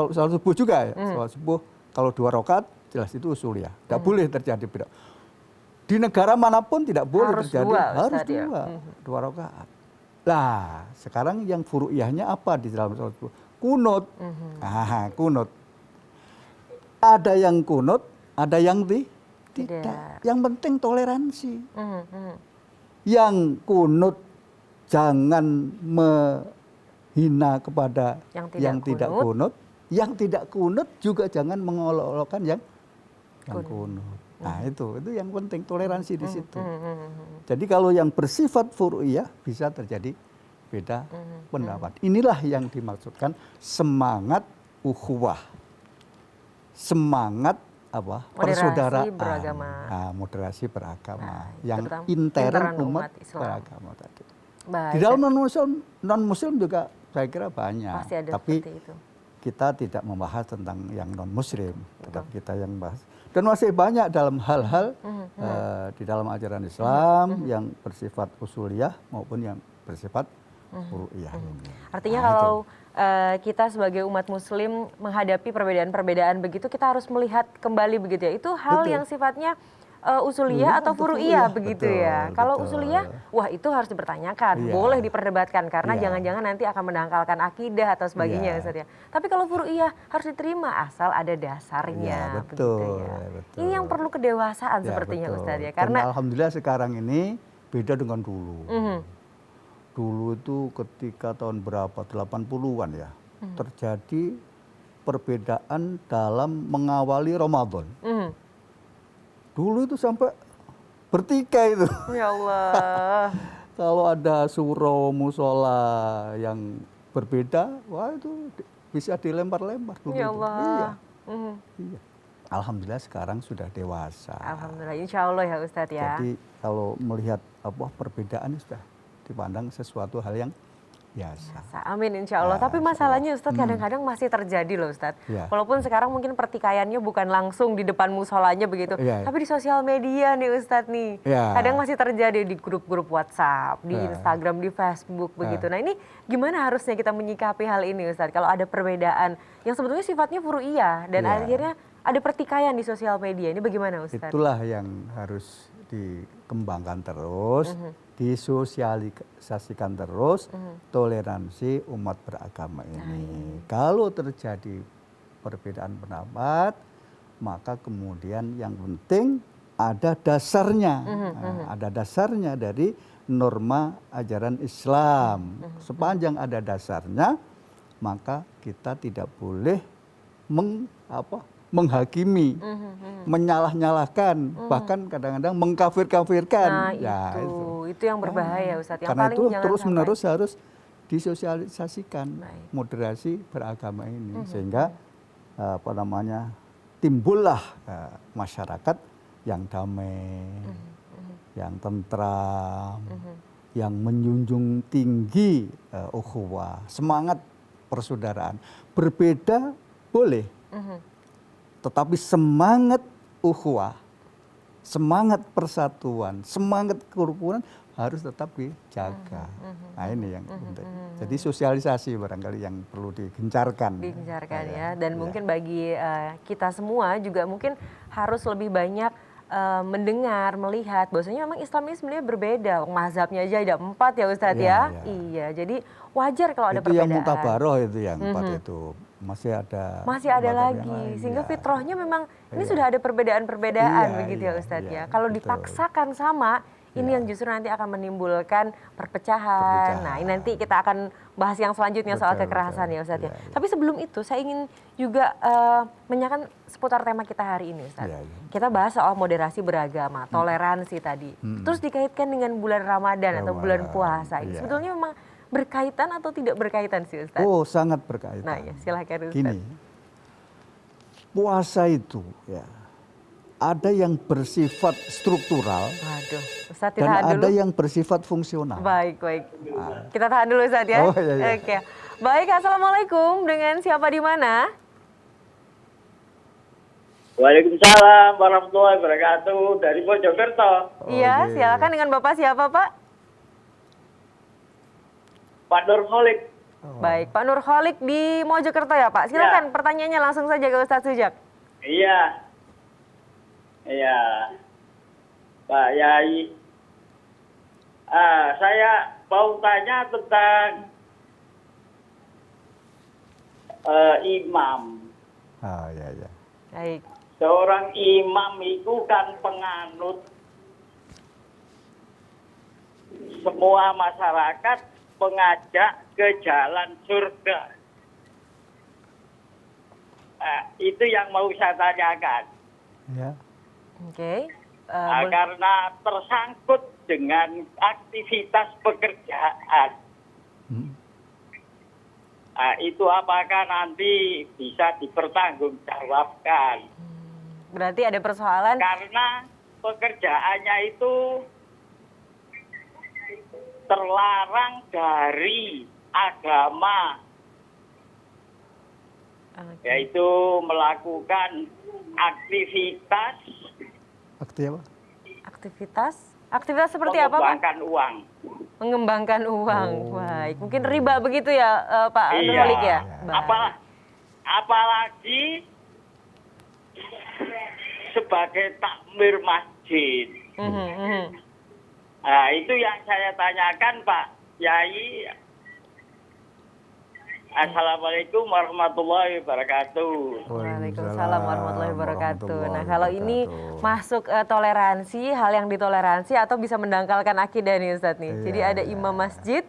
Speaker 2: sholat subuh juga ya. Sholat subuh kalau 2 rakaat jelas itu usuliyah. Tidak boleh terjadi beda. Di negara manapun tidak boleh
Speaker 1: Harus
Speaker 2: terjadi.
Speaker 1: 2,
Speaker 2: Harus
Speaker 1: Ustadz, ya.
Speaker 2: 2 rakaat. Lah, sekarang yang furu'iyahnya apa di dalam sholat subuh? Kunut. Kunut. Ada yang kunut, ada yang tidak. Yang penting toleransi. Yang kunut jangan menghina kepada yang tidak kunut. Yang tidak kunut juga jangan mengolok-olokkan yang kunut. Nah itu yang penting toleransi di situ. Jadi kalau yang bersifat furu'iyah bisa terjadi beda pendapat. Inilah yang dimaksudkan semangat ukhuwah, semangat apa? Persaudaraan, moderasi beragama, yang intern umat beragama tadi. Di dalam non muslim juga saya kira banyak.
Speaker 1: Pasti ada
Speaker 2: tapi
Speaker 1: itu.
Speaker 2: Kita tidak membahas tentang yang non muslim, tetap kita yang bahas. Dan masih banyak dalam hal-hal di dalam ajaran Islam yang bersifat usuliyah maupun yang bersifat furu'iyah.
Speaker 1: Artinya kalau kita sebagai umat muslim menghadapi perbedaan-perbedaan begitu, kita harus melihat kembali begitu ya. Itu hal yang sifatnya usuliyah atau furu'iyah begitu ya. Kalau usuliyah, wah itu harus dipertanyakan, boleh diperdebatkan karena jangan-jangan nanti akan mendangkalkan akidah atau sebagainya Ustaz ya. Tapi kalau furu'iyah harus diterima asal ada dasarnya begitu ya. Ini yang perlu kedewasaan sepertinya Ustaz ya. Karena
Speaker 2: alhamdulillah sekarang ini beda dengan dulu. Dulu itu ketika tahun berapa, 80-an ya, terjadi perbedaan dalam mengawali Ramadan. Dulu itu sampai bertikai itu.
Speaker 1: Ya Allah.
Speaker 2: Kalau ada surau musola yang berbeda, wah itu bisa dilempar-lempar.
Speaker 1: Ya Allah.
Speaker 2: Iya. Alhamdulillah sekarang sudah dewasa.
Speaker 1: Alhamdulillah, insya Allah ya Ustadz ya.
Speaker 2: Jadi kalau melihat perbedaan sudah dipandang sesuatu hal yang biasa.
Speaker 1: Amin insya Allah. Tapi masalahnya Ustadz kadang-kadang masih terjadi loh Ustadz. Walaupun sekarang mungkin pertikaiannya bukan langsung di depan musolanya begitu. Tapi di sosial media nih Ustadz nih. Kadang masih terjadi di grup-grup WhatsApp, di Instagram, di Facebook begitu. Nah ini gimana harusnya kita menyikapi hal ini Ustadz? Kalau ada perbedaan yang sebetulnya sifatnya furu'iyah dan akhirnya ada pertikaian di sosial media. Ini bagaimana Ustadz?
Speaker 2: Itulah yang harus dikembangkan terus. Disosialisasikan terus toleransi umat beragama ini. Kalau terjadi perbedaan pendapat, maka kemudian yang penting ada dasarnya. Ada dasarnya dari norma ajaran Islam. Sepanjang ada dasarnya, maka kita tidak boleh menghakimi, menyalah-nyalahkan, bahkan kadang-kadang mengkafir-kafirkan.
Speaker 1: Nah itu yang berbahaya Ustadz. Yang
Speaker 2: karena
Speaker 1: paling
Speaker 2: itu terus-menerus harus disosialisasikan moderasi beragama ini, sehingga timbullah masyarakat yang damai, yang tentram, yang menjunjung tinggi ukhuwah, semangat persaudaraan. Berbeda boleh. Tetapi semangat ukhuwah, semangat persatuan, semangat kerukunan harus tetap dijaga. Nah ini yang penting. Jadi sosialisasi barangkali yang perlu digencarkan.
Speaker 1: Digencarkan ya. Dan mungkin bagi kita semua juga mungkin harus lebih banyak mendengar, melihat bahwasanya memang Islam ini sebenarnya berbeda. Mazhabnya aja ada 4 ya Ustadz
Speaker 2: Iya,
Speaker 1: ya.
Speaker 2: iya.
Speaker 1: Iya, jadi wajar kalau ada
Speaker 2: Itu yang
Speaker 1: perbedaan.
Speaker 2: mutabaroh itu yang 4 itu. Masih ada
Speaker 1: Masih ada
Speaker 2: mazhab yang
Speaker 1: lagi,
Speaker 2: lain,
Speaker 1: sehingga
Speaker 2: ya.
Speaker 1: fitrahnya memang ini
Speaker 2: Iya.
Speaker 1: sudah ada perbedaan-perbedaan
Speaker 2: Iya,
Speaker 1: begitu ya
Speaker 2: iya,
Speaker 1: Ustadz
Speaker 2: iya,
Speaker 1: ya. Kalau
Speaker 2: betul.
Speaker 1: dipaksakan sama, ini
Speaker 2: Iya.
Speaker 1: yang justru nanti akan menimbulkan perpecahan. Nah, ini nanti kita akan bahas yang selanjutnya soal
Speaker 2: Betul,
Speaker 1: kekerasan
Speaker 2: betul.
Speaker 1: ya Ustadz ya.
Speaker 2: Iya, iya.
Speaker 1: Tapi sebelum itu saya ingin juga menanyakan seputar tema kita hari ini Ustadz.
Speaker 2: Iya, iya.
Speaker 1: Kita bahas soal moderasi beragama, toleransi tadi. Terus dikaitkan dengan bulan Ramadan atau bulan
Speaker 2: Ramadan,
Speaker 1: puasa. Ini
Speaker 2: iya.
Speaker 1: sebetulnya memang berkaitan atau tidak berkaitan sih Ustadz?
Speaker 2: Oh, sangat berkaitan.
Speaker 1: Nah, ya, silakan Ustadz.
Speaker 2: Gini, puasa itu ya ada yang bersifat struktural
Speaker 1: Waduh, Ustadz
Speaker 2: dan
Speaker 1: tahan
Speaker 2: ada
Speaker 1: dulu.
Speaker 2: yang bersifat fungsional.
Speaker 1: Baik, baik. Kita tahan dulu Ustadz ya.
Speaker 2: Oh, iya, iya.
Speaker 1: Oke. Baik, Assalamualaikum. Dengan siapa di mana?
Speaker 4: Waalaikumsalam warahmatullahi wabarakatuh dari Mojokerto.
Speaker 1: Iya,
Speaker 2: Oke.
Speaker 1: silakan dengan Bapak siapa, Pak?
Speaker 4: Pak Nurholik.
Speaker 1: Baik, Pak Nurholik di Mojokerto ya, Pak. Silakan pertanyaannya langsung saja ke Ustadz Sujak.
Speaker 4: Iya. Iya. Pak Yai. Saya mau tanya tentang imam.
Speaker 2: Ah, ya, ya.
Speaker 1: Baik.
Speaker 4: Seorang imam itu kan penganut semua masyarakat, mengajak ke jalan surga. Itu yang mau saya tanyakan.
Speaker 2: Ya.
Speaker 1: Oke.
Speaker 4: Karena tersangkut dengan aktivitas pekerjaan.
Speaker 2: Hmm.
Speaker 4: Itu apakah nanti bisa dipertanggungjawabkan?
Speaker 1: Berarti ada persoalan.
Speaker 4: Karena pekerjaannya itu terlarang dari agama,
Speaker 1: Oke.
Speaker 4: yaitu melakukan aktivitas
Speaker 2: Aktif apa?
Speaker 1: Aktivitas seperti apa, Pak?
Speaker 4: mengembangkan uang.
Speaker 1: Mengembangkan uang.
Speaker 2: Oh.
Speaker 1: Baik. Mungkin riba begitu ya, Pak
Speaker 4: Iya.
Speaker 1: Nurholik ya?
Speaker 2: Iya.
Speaker 1: Baik.
Speaker 4: Apalagi sebagai takmir masjid.
Speaker 1: Mhm, mhm.
Speaker 4: Nah, itu yang saya tanyakan Pak Yai. Assalamualaikum warahmatullahi wabarakatuh.
Speaker 1: Waalaikumsalam warahmatullahi wabarakatuh. Nah, kalau ini
Speaker 2: wabarakatuh.
Speaker 1: masuk toleransi, hal yang ditoleransi atau bisa mendangkalkan akidah nih Ustadz nih.
Speaker 2: Iya,
Speaker 1: Jadi ada
Speaker 2: iya.
Speaker 1: imam masjid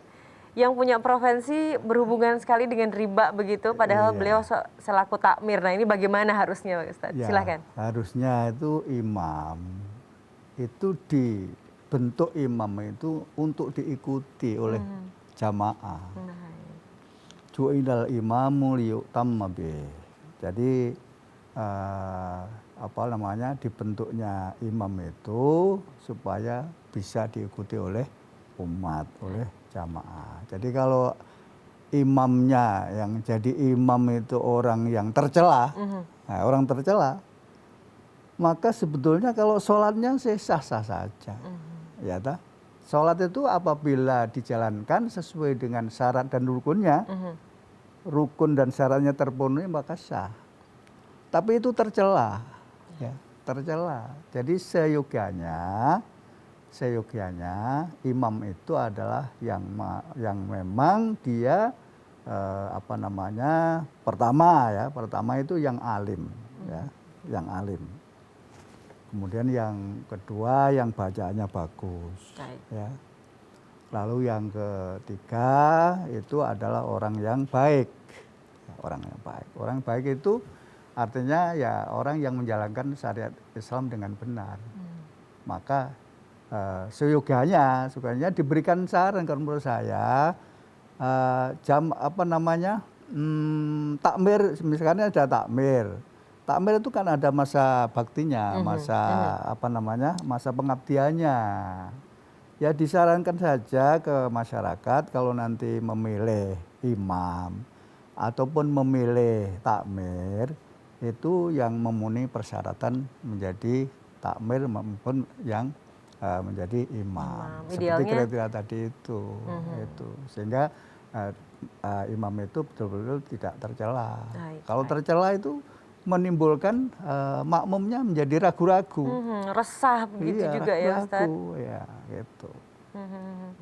Speaker 1: yang punya profesi berhubungan sekali dengan riba begitu, padahal
Speaker 2: Iya.
Speaker 1: beliau selaku takmir. Nah, ini bagaimana harusnya Ustadz?
Speaker 2: Ya,
Speaker 1: Silakan.
Speaker 2: harusnya itu imam itu dibentuk imam itu untuk diikuti oleh jamaah.
Speaker 1: Nah,
Speaker 2: Ju'ilal imamu liyutamma bih. Jadi apa namanya, dibentuknya imam itu supaya bisa diikuti oleh umat, oleh jamaah. Jadi kalau imamnya yang jadi imam itu orang yang tercela, nah, orang tercela, maka sebetulnya kalau sholatnya sah-sah saja. Ya tak? Sholat itu apabila dijalankan sesuai dengan syarat dan rukunnya, rukun dan syaratnya terpenuhi maka sah. Tapi itu tercela, ya, tercela. Jadi seyogianya imam itu adalah yang memang dia apa namanya, pertama itu yang alim, ya, yang alim. Kemudian yang kedua yang bacaannya bagus,
Speaker 1: baik.
Speaker 2: ya. Lalu yang ketiga itu adalah orang yang baik, orang yang baik. Orang baik itu artinya ya orang yang menjalankan syariat Islam dengan benar. Maka seyogianya diberikan saran kalau menurut saya takmir, misalnya ada takmir. Takmir itu kan ada masa baktinya, masa pengabdiannya. Ya disarankan saja ke masyarakat kalau nanti memilih imam ataupun memilih takmir itu yang memenuhi persyaratan menjadi takmir maupun yang menjadi imam. Seperti
Speaker 1: Idealnya
Speaker 2: kriteria tadi itu. Sehingga imam itu betul-betul tidak tercela.
Speaker 1: Baik,
Speaker 2: Kalau
Speaker 1: baik.
Speaker 2: tercela itu menimbulkan makmumnya menjadi ragu-ragu.
Speaker 1: Resah begitu
Speaker 2: Iya,
Speaker 1: juga ya Ustaz.
Speaker 2: ragu, ya gitu.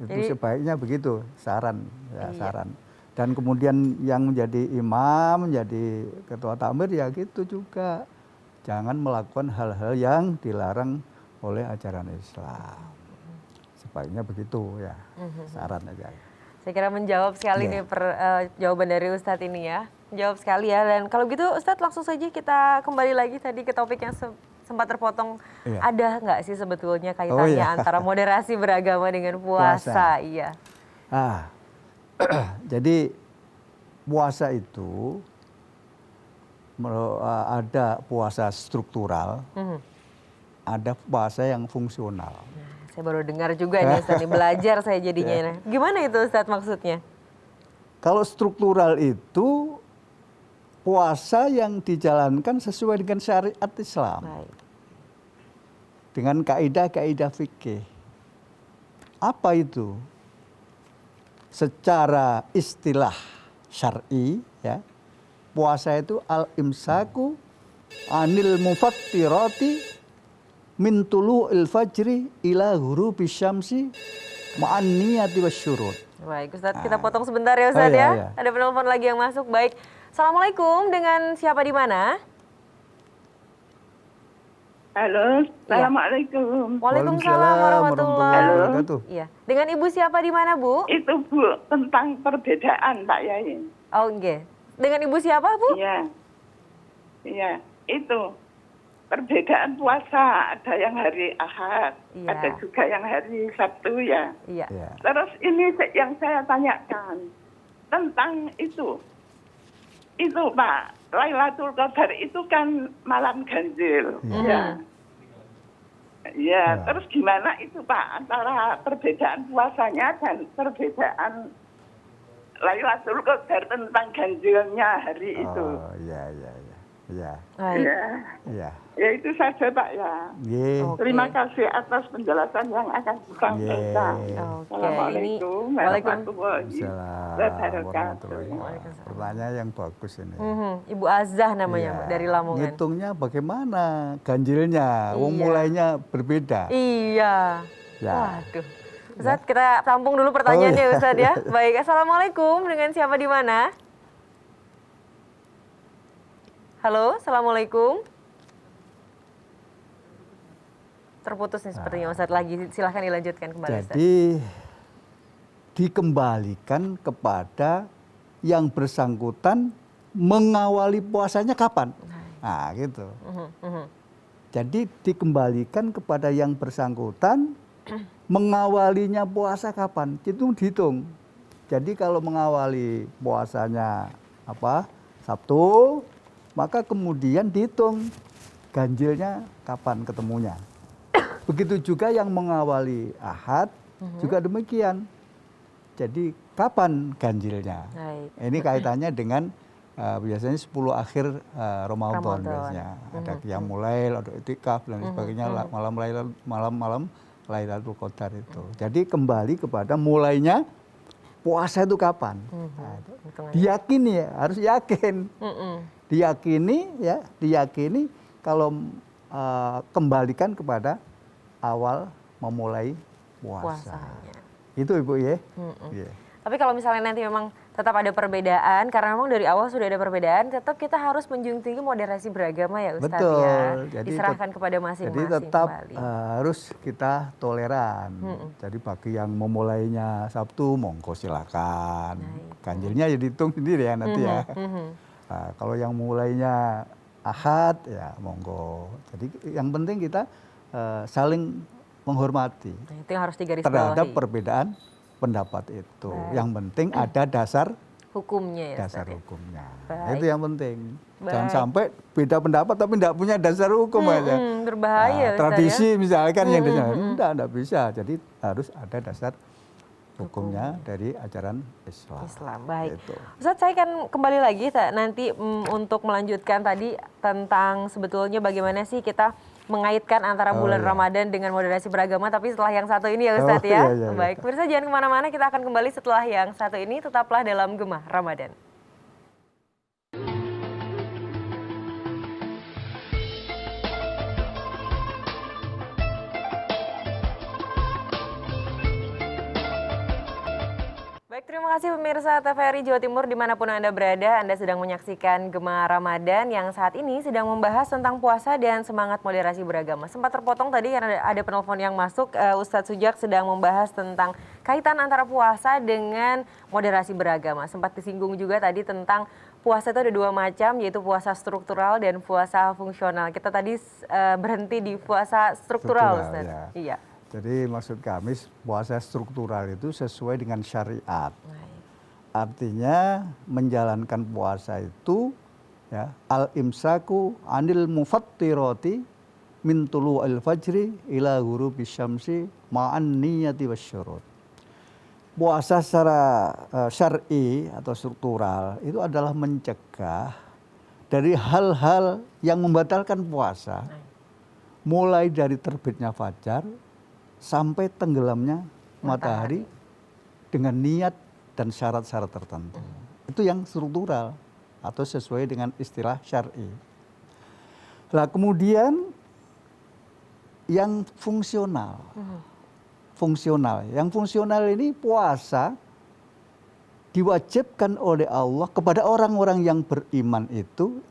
Speaker 2: Itu
Speaker 1: Jadi
Speaker 2: sebaiknya begitu, saran, ya
Speaker 1: Iya.
Speaker 2: saran. Dan kemudian yang menjadi imam, menjadi ketua takmir ya gitu juga. Jangan melakukan hal-hal yang dilarang oleh ajaran Islam. Sebaiknya begitu ya, saran aja.
Speaker 1: saya kira menjawab sekali
Speaker 2: Iya.
Speaker 1: nih jawaban dari Ustadz ini ya. Menjawab sekali ya. Dan kalau gitu Ustadz langsung saja kita kembali lagi tadi ke topik yang sempat terpotong.
Speaker 2: Iya.
Speaker 1: Ada nggak sih sebetulnya kaitannya
Speaker 2: iya.
Speaker 1: antara moderasi beragama dengan puasa? Iya.
Speaker 2: Ah, jadi puasa itu ada puasa struktural, ada puasa yang fungsional.
Speaker 1: Saya baru dengar juga nih Ustadz, nih belajar saya jadinya. Gimana itu Ustadz maksudnya?
Speaker 2: Kalau struktural itu puasa yang dijalankan sesuai dengan syariat Islam,
Speaker 1: Baik.
Speaker 2: dengan kaidah-kaidah fikih. Apa itu? Secara istilah syar'i, ya, puasa itu al-imsaku anil mufattirati min tulu'il fajri ila ghurubi syamsi ma'an niyati wasyurut.
Speaker 1: Baik Ustadz, kita potong sebentar ya Ustadz
Speaker 2: iya,
Speaker 1: ya.
Speaker 2: iya.
Speaker 1: Ada penelpon lagi yang masuk. Baik. Assalamualaikum, dengan siapa di mana?
Speaker 5: Halo, Assalamualaikum.
Speaker 1: Waalaikumsalam warahmatullahi
Speaker 2: wabarakatuh.
Speaker 1: Iya. Dengan Ibu siapa di mana, Bu?
Speaker 5: Itu Bu, tentang perbedaan Pak Yai.
Speaker 1: Oh, oke. Dengan Ibu siapa, Bu?
Speaker 5: Iya, iya, itu perbedaan puasa. Ada yang hari Ahad,
Speaker 1: Iya.
Speaker 5: ada juga yang hari Sabtu ya.
Speaker 1: Iya.
Speaker 2: Ya.
Speaker 5: Terus ini yang saya tanyakan tentang itu Pak, Lailatul Qadar itu kan malam ganjil. Ya. Ya, terus gimana itu Pak antara perbedaan puasanya dan perbedaan Lailatul Qadar tentang ganjilnya hari itu?
Speaker 2: Oh, iya, iya, iya. Iya.
Speaker 1: Baik.
Speaker 5: Ya,
Speaker 2: Iya.
Speaker 5: ya itu saja Pak ya.
Speaker 2: Nggih.
Speaker 1: Oke.
Speaker 5: Terima kasih atas penjelasan yang akan disampaikan.
Speaker 2: Iya.
Speaker 1: Oke,
Speaker 5: Assalamualaikum
Speaker 1: ini-
Speaker 5: warahmatullahi
Speaker 2: Waalaikumsalam
Speaker 5: wabarakatuh.
Speaker 2: warahmatullahi. Pertanyaan yang bagus ini.
Speaker 1: Ibu Azah namanya,
Speaker 2: Iya.
Speaker 1: Bu, dari Lamongan.
Speaker 2: Ngitungnya bagaimana ganjilnya? Wong
Speaker 1: Iya.
Speaker 2: mulainya berbeda.
Speaker 1: Iya.
Speaker 2: Ya.
Speaker 1: Waduh. Ustadz, kita tampung dulu pertanyaannya
Speaker 2: iya.
Speaker 1: Ustadz ya. Baik, Assalamualaikum, dengan siapa di mana? Halo, Assalamualaikum. Terputus nih sepertinya Ustadz lagi. Silahkan dilanjutkan kembali Ustadz.
Speaker 2: Jadi dikembalikan kepada yang bersangkutan mengawali puasanya kapan? Nah, gitu. Jadi dikembalikan kepada yang bersangkutan mengawalinya puasa kapan? Itu dihitung. Jadi kalau mengawali puasanya Sabtu, maka kemudian dihitung ganjilnya kapan ketemunya. Begitu juga yang mengawali Ahad juga demikian. Jadi kapan ganjilnya?
Speaker 1: Baik.
Speaker 2: Ini kaitannya dengan biasanya 10 akhir Ramadan biasanya. Ada qiyamul lail, ada itikaf dan sebagainya, malam-malam Lailatul Qadar itu. Jadi kembali kepada mulainya puasa itu kapan? Nah, itu. Diyakini ya, harus yakin. Diyakini kalau kembalikan kepada awal memulai puasa.
Speaker 1: Puasanya.
Speaker 2: Itu Ibu ya. Iya.
Speaker 1: Tapi kalau misalnya nanti memang tetap ada perbedaan, karena memang dari awal sudah ada perbedaan, tetap kita harus menjunjung tinggi moderasi beragama ya Ustadz
Speaker 2: Betul.
Speaker 1: ya.
Speaker 2: Jadi
Speaker 1: diserahkan kepada masing-masing
Speaker 2: Jadi tetap
Speaker 1: kembali.
Speaker 2: harus kita toleran. Jadi bagi yang memulainya Sabtu, monggo silakan. Ganjilnya ya dihitung sendiri ya nanti ya. Nah, kalau yang mulainya Ahad ya monggo. Jadi yang penting kita saling menghormati
Speaker 1: Nah, itu yang harus digarisbawahi.
Speaker 2: terhadap perbedaan pendapat itu. Yang penting ada dasar
Speaker 1: Hukumnya ya
Speaker 2: dasar
Speaker 1: Ustadz ya.
Speaker 2: hukumnya.
Speaker 1: Baik.
Speaker 2: Itu yang penting. Jangan
Speaker 1: Baik.
Speaker 2: sampai beda pendapat tapi tidak punya dasar hukum aja.
Speaker 1: Berbahaya
Speaker 2: Nah,
Speaker 1: Ustadz
Speaker 2: tradisi
Speaker 1: ya.
Speaker 2: misalkan yang tidak bisa. Jadi harus ada dasar hukumnya dari ajaran Islam.
Speaker 1: Islam, baik.
Speaker 2: Gitu.
Speaker 1: Ustadz, saya akan kembali lagi nanti untuk melanjutkan tadi tentang sebetulnya bagaimana sih kita mengaitkan antara bulan Ramadan dengan moderasi beragama, tapi setelah yang satu ini ya Ustadz ya.
Speaker 2: Iya.
Speaker 1: Baik, pemirsa jangan kemana-mana, kita akan kembali setelah yang satu ini, tetaplah dalam Gemah Ramadan. Terima kasih pemirsa TVRI Jawa Timur dimanapun Anda berada. Anda sedang menyaksikan Gema Ramadan yang saat ini sedang membahas tentang puasa dan semangat moderasi beragama. Sempat terpotong tadi karena ada penelpon yang masuk. Ustadz Sujak sedang membahas tentang kaitan antara puasa dengan moderasi beragama. Sempat disinggung juga tadi tentang puasa itu ada dua macam, yaitu puasa struktural dan puasa fungsional. Kita tadi berhenti di puasa struktural, Ustadz.
Speaker 2: Ya.
Speaker 1: Iya.
Speaker 2: Jadi maksud kami puasa struktural itu sesuai dengan syariat. Artinya menjalankan puasa itu ya, al-imsaku anil mufattirati min tulu'il fajri ila ghurubis syamsi ma'an niyati wasyurut. Puasa secara syar'i atau struktural itu adalah mencegah dari hal-hal yang membatalkan puasa. Mulai dari terbitnya fajar sampai tenggelamnya matahari dengan niat dan syarat-syarat tertentu. Itu yang struktural atau sesuai dengan istilah syar'i. Lah kemudian yang fungsional. Yang fungsional ini puasa diwajibkan oleh Allah kepada orang-orang yang beriman itu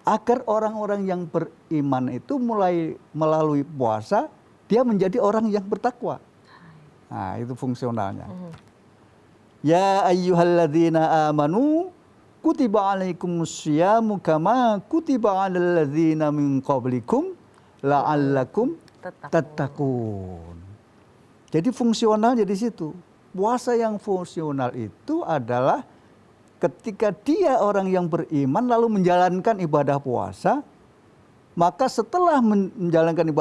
Speaker 2: agar orang-orang yang beriman itu mulai melalui puasa dia menjadi orang yang bertakwa. Nah, itu fungsionalnya. Ya ayyuhalladzina amanu kutiba alaikumusyamu kama kutiba alal ladzina min qablikum la'allakum tattaqun. Jadi fungsional jadi situ. Puasa yang fungsional itu adalah ketika dia orang yang beriman lalu menjalankan ibadah puasa, maka setelah menjalankan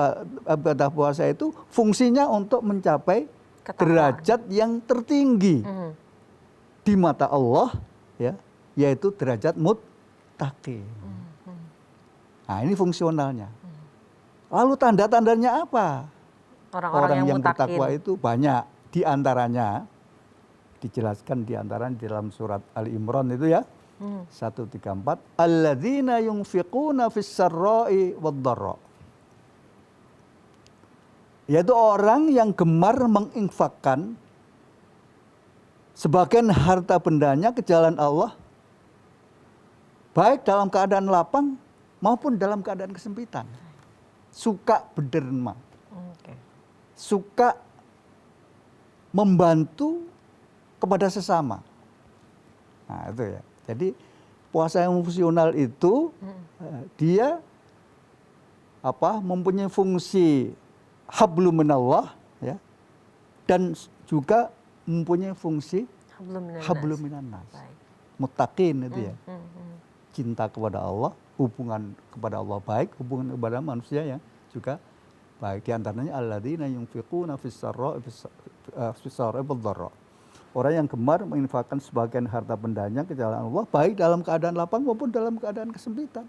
Speaker 2: ibadah puasa itu fungsinya untuk mencapai derajat yang tertinggi di mata Allah, ya, yaitu derajat muttaqin. Nah, ini fungsionalnya. Lalu tanda-tandanya apa? Orang yang bertakwa itu banyak. Di antaranya dijelaskan di antaranya dalam surat Ali Imran itu ya. 134 alladzina yunfiquna fis sarra'i wad dharra, yaitu orang yang gemar menginfakkan sebagian harta bendanya ke jalan Allah baik dalam keadaan lapang maupun dalam keadaan kesempitan. Suka berderma, suka membantu kepada sesama. Nah, itu ya. Jadi puasa yang fungsional itu dia mempunyai fungsi hablum minallah ya, dan juga mempunyai fungsi hablum minannas. Muttaqin itu ya. Cinta kepada Allah, hubungan kepada Allah baik, hubungan kepada manusia yang juga baik. Di antaranya alladzina yunfiquna fis sarra'i wad dharra. Orang yang gemar menginfakkan sebagian harta bendanya ke jalan Allah, baik dalam keadaan lapang maupun dalam keadaan kesempitan.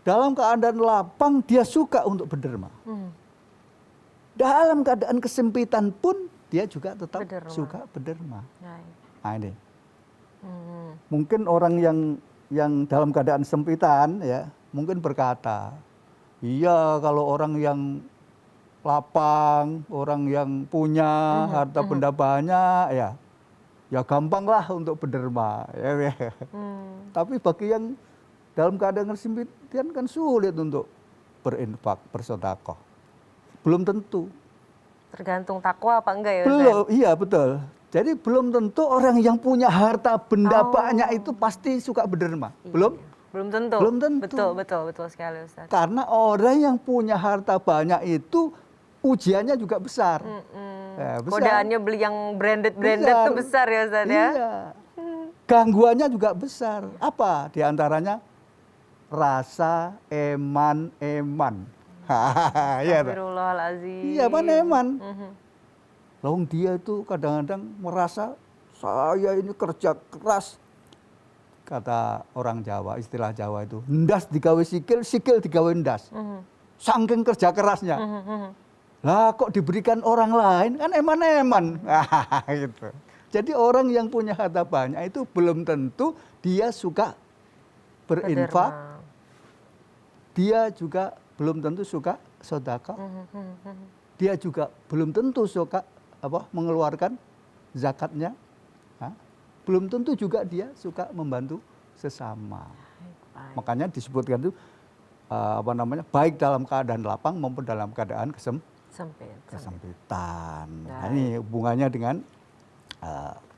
Speaker 2: Dalam keadaan lapang dia suka untuk berderma. Dalam keadaan kesempitan pun dia juga tetap suka berderma. Nah ini. Mungkin orang yang dalam keadaan sempitan ya, mungkin berkata, iya kalau orang yang lapang, orang yang punya harta benda banyak ya gampanglah untuk berderma ya. Tapi bagi yang dalam keadaan kesempitan kan sulit untuk berinfak, bersedekah. Belum tentu.
Speaker 1: Tergantung takwa apa enggak ya Ustaz?
Speaker 2: Belum, iya betul. Jadi belum tentu orang yang punya harta benda banyak itu pasti suka berderma. Belum tentu. Belum tentu.
Speaker 1: Betul sekali Ustaz.
Speaker 2: Karena orang yang punya harta banyak itu ujiannya juga besar. Besar.
Speaker 1: Godaannya beli yang branded itu besar ya Ustaz ya.
Speaker 2: Iya. Gangguannya juga besar. Apa? Di antaranya rasa eman.
Speaker 1: Astagfirullahaladzim.
Speaker 2: Iya, eman. Lalu dia itu kadang-kadang merasa saya ini kerja keras. Kata orang Jawa, istilah Jawa itu, ndas digawe sikil, sikil digawe ndas. Saking kerja kerasnya. Lah kok diberikan orang lain kan eman-eman. Gitu. Jadi orang yang punya harta banyak itu belum tentu dia suka berinfak. Dia juga belum tentu suka sedekah. Dia juga belum tentu suka mengeluarkan zakatnya, belum tentu juga dia suka membantu sesama.
Speaker 1: Baik.
Speaker 2: Makanya disebutkan itu baik dalam keadaan lapang maupun dalam keadaan
Speaker 1: Sempit.
Speaker 2: kesempitan. Nah,
Speaker 1: Baik.
Speaker 2: ini hubungannya dengan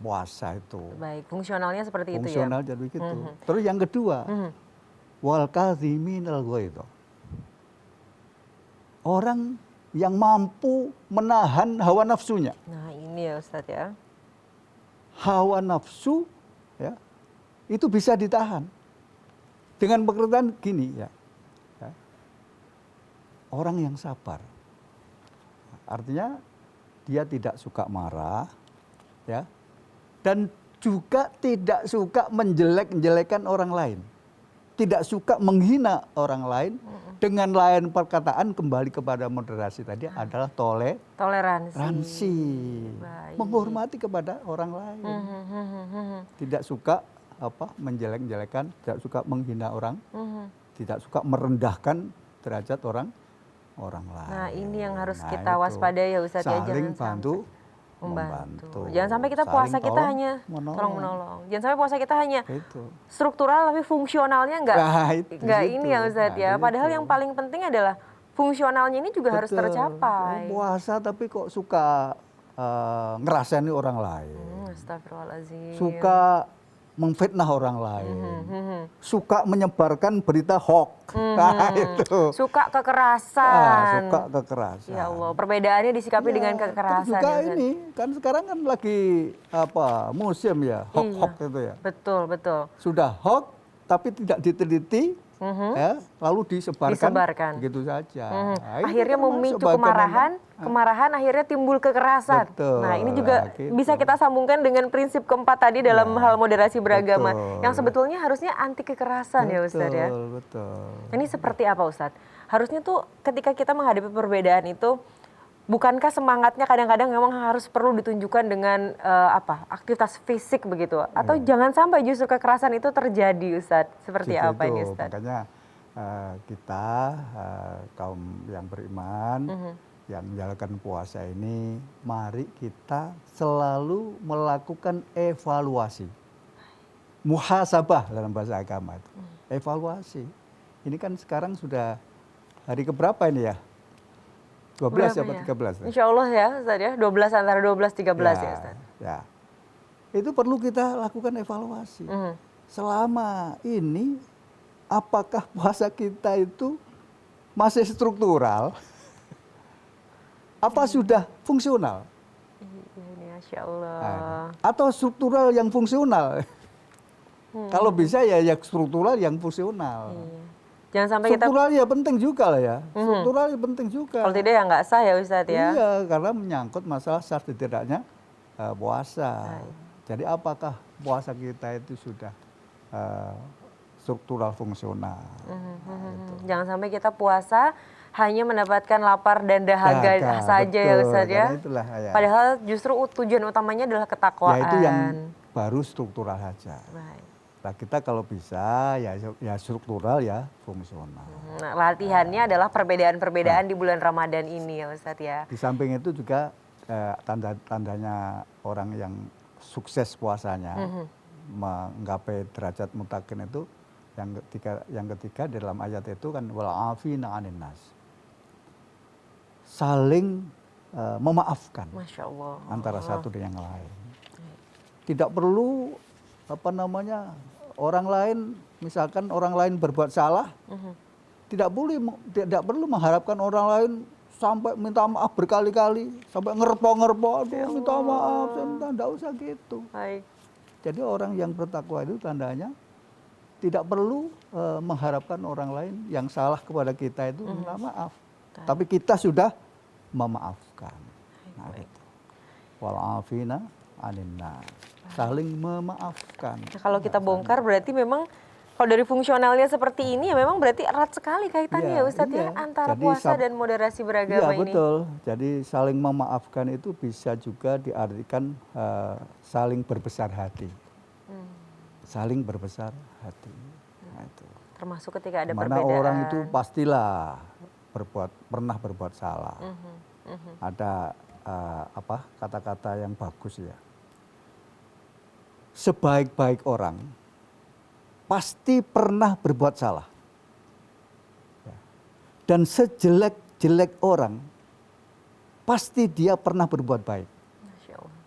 Speaker 2: puasa itu.
Speaker 1: Baik, fungsionalnya seperti
Speaker 2: Fungsional
Speaker 1: itu ya.
Speaker 2: jadi begitu. Terus yang kedua, wal kadhiminal ghaidh. Orang yang mampu menahan hawa nafsunya.
Speaker 1: Nah, ini ya Ustadz ya.
Speaker 2: Hawa nafsu ya itu bisa ditahan dengan pengertian gini ya. Orang yang sabar. Artinya dia tidak suka marah ya. Dan juga tidak suka menjelek-jelekan orang lain. Tidak suka menghina orang lain. Dengan lain perkataan kembali kepada moderasi tadi adalah toleransi.
Speaker 1: Baik.
Speaker 2: Menghormati kepada orang lain. Tidak suka menjelek-jelekan, tidak suka menghina orang, tidak suka merendahkan derajat orang lain.
Speaker 1: Nah, ini yang harus
Speaker 2: Nah,
Speaker 1: kita
Speaker 2: itu.
Speaker 1: waspadai ya Ustadz ya.
Speaker 2: Saling
Speaker 1: Jangan
Speaker 2: bantu
Speaker 1: sampai membantu.
Speaker 2: membantu.
Speaker 1: Jangan sampai kita
Speaker 2: Saling
Speaker 1: puasa kita
Speaker 2: tolong
Speaker 1: hanya
Speaker 2: menolong.
Speaker 1: tolong menolong. Jangan sampai puasa kita hanya
Speaker 2: Itu.
Speaker 1: struktural tapi fungsionalnya enggak
Speaker 2: Nah, itu
Speaker 1: enggak
Speaker 2: di
Speaker 1: ini
Speaker 2: situ.
Speaker 1: ya Ustadz
Speaker 2: Nah,
Speaker 1: ya.
Speaker 2: di
Speaker 1: Padahal
Speaker 2: situ.
Speaker 1: yang paling penting adalah fungsionalnya ini juga harus
Speaker 2: Betul.
Speaker 1: tercapai.
Speaker 2: Puasa tapi kok suka ngerasani orang lain.
Speaker 1: Astagfirullahaladzim.
Speaker 2: Suka memfitnah orang lain. Suka menyebarkan berita hoax. Nah, itu.
Speaker 1: Suka kekerasan.
Speaker 2: Suka kekerasan.
Speaker 1: Ya Allah, perbedaannya disikapi dengan
Speaker 2: Terus
Speaker 1: kekerasan.
Speaker 2: juga
Speaker 1: ya, Ustadz.
Speaker 2: ini kan sekarang kan lagi musim ya, hoax itu ya.
Speaker 1: Betul, betul.
Speaker 2: Sudah hoax tapi tidak diteliti, ya, lalu disebarkan. Begitu saja. Nah, itu
Speaker 1: Akhirnya
Speaker 2: termasuk
Speaker 1: memicu
Speaker 2: bagian
Speaker 1: kemarahan akhirnya timbul kekerasan.
Speaker 2: Betul,
Speaker 1: Nah, ini juga
Speaker 2: gitu.
Speaker 1: bisa kita sambungkan dengan prinsip keempat tadi dalam hal moderasi beragama
Speaker 2: betul.
Speaker 1: yang sebetulnya harusnya anti kekerasan ya Ustadz ya.
Speaker 2: Betul.
Speaker 1: Ini seperti apa Ustadz? Harusnya tuh ketika kita menghadapi perbedaan itu, bukankah semangatnya kadang-kadang memang harus perlu ditunjukkan dengan aktivitas fisik begitu? Atau jangan sampai justru kekerasan itu terjadi Ustadz? Seperti
Speaker 2: Gitu
Speaker 1: apa ini
Speaker 2: itu.
Speaker 1: Ustadz?
Speaker 2: Makanya kita kaum yang beriman, yang menjalankan puasa ini, mari kita selalu melakukan evaluasi. Muhasabah dalam bahasa agama itu. Evaluasi. Ini kan sekarang sudah hari keberapa ini ya? 12
Speaker 1: Berapa
Speaker 2: apa 13? Ya?
Speaker 1: Insya Allah ya Ustadz ya, 12 antara 12-13 ya Ustadz.
Speaker 2: Ya. Itu perlu kita lakukan evaluasi. Selama ini apakah puasa kita itu masih struktural? Apa sudah fungsional?
Speaker 1: Ini Masya Allah.
Speaker 2: Atau struktural yang fungsional? Kalau bisa ya struktural yang fungsional.
Speaker 1: Iya. Jangan sampai kita,
Speaker 2: Struktural ya penting juga lah ya. Struktural ya penting juga.
Speaker 1: kalau tidak ya nggak sah ya Ustadz ya.
Speaker 2: Iya, karena menyangkut masalah sah tidaknya puasa. Jadi apakah puasa kita itu sudah struktural fungsional?
Speaker 1: Jangan sampai kita puasa hanya mendapatkan lapar dan dahaga saja ya Ustadz ya.
Speaker 2: Itulah, ya.
Speaker 1: Padahal justru tujuan utamanya adalah ketakwaan.
Speaker 2: Ya itu yang baru struktural saja.
Speaker 1: Baik.
Speaker 2: Nah kita kalau bisa ya struktural ya fungsional.
Speaker 1: Nah, latihannya adalah perbedaan-perbedaan di bulan Ramadan ini ya Ustadz ya.
Speaker 2: Di samping itu juga tanda-tandanya orang yang sukses puasanya menggapai derajat mutakin itu yang ketiga di dalam ayat itu kan wal afina 'anin nas. Saling memaafkan
Speaker 1: Masya Allah.
Speaker 2: antara satu dengan yang lain. Tidak perlu orang lain, misalkan orang lain berbuat salah, tidak perlu mengharapkan orang lain sampai minta maaf berkali-kali, sampai ngerpo, aduh minta maaf, tidak usah gitu.
Speaker 1: Baik.
Speaker 2: Jadi orang yang bertakwa itu tandanya tidak perlu mengharapkan orang lain yang salah kepada kita itu minta maaf. Tapi kita sudah memaafkan. Nah, itu. Wal afina 'anin nas. Saling memaafkan.
Speaker 1: Nah, kalau kita bongkar berarti memang kalau dari fungsionalnya seperti ini ya memang berarti erat sekali kaitannya ya Ustadz ya antara
Speaker 2: Jadi,
Speaker 1: puasa dan moderasi beragama
Speaker 2: iya,
Speaker 1: ini.
Speaker 2: betul. Jadi saling memaafkan itu bisa juga diartikan saling berbesar hati. Saling berbesar hati. Nah, itu.
Speaker 1: Termasuk ketika ada
Speaker 2: Mana
Speaker 1: perbedaan.
Speaker 2: orang itu pastilah pernah berbuat salah. Ada kata-kata yang bagus ya. sebaik-baik orang pasti pernah berbuat salah. Ya. Dan sejelek-jelek orang pasti dia pernah berbuat baik.
Speaker 1: Masya Allah.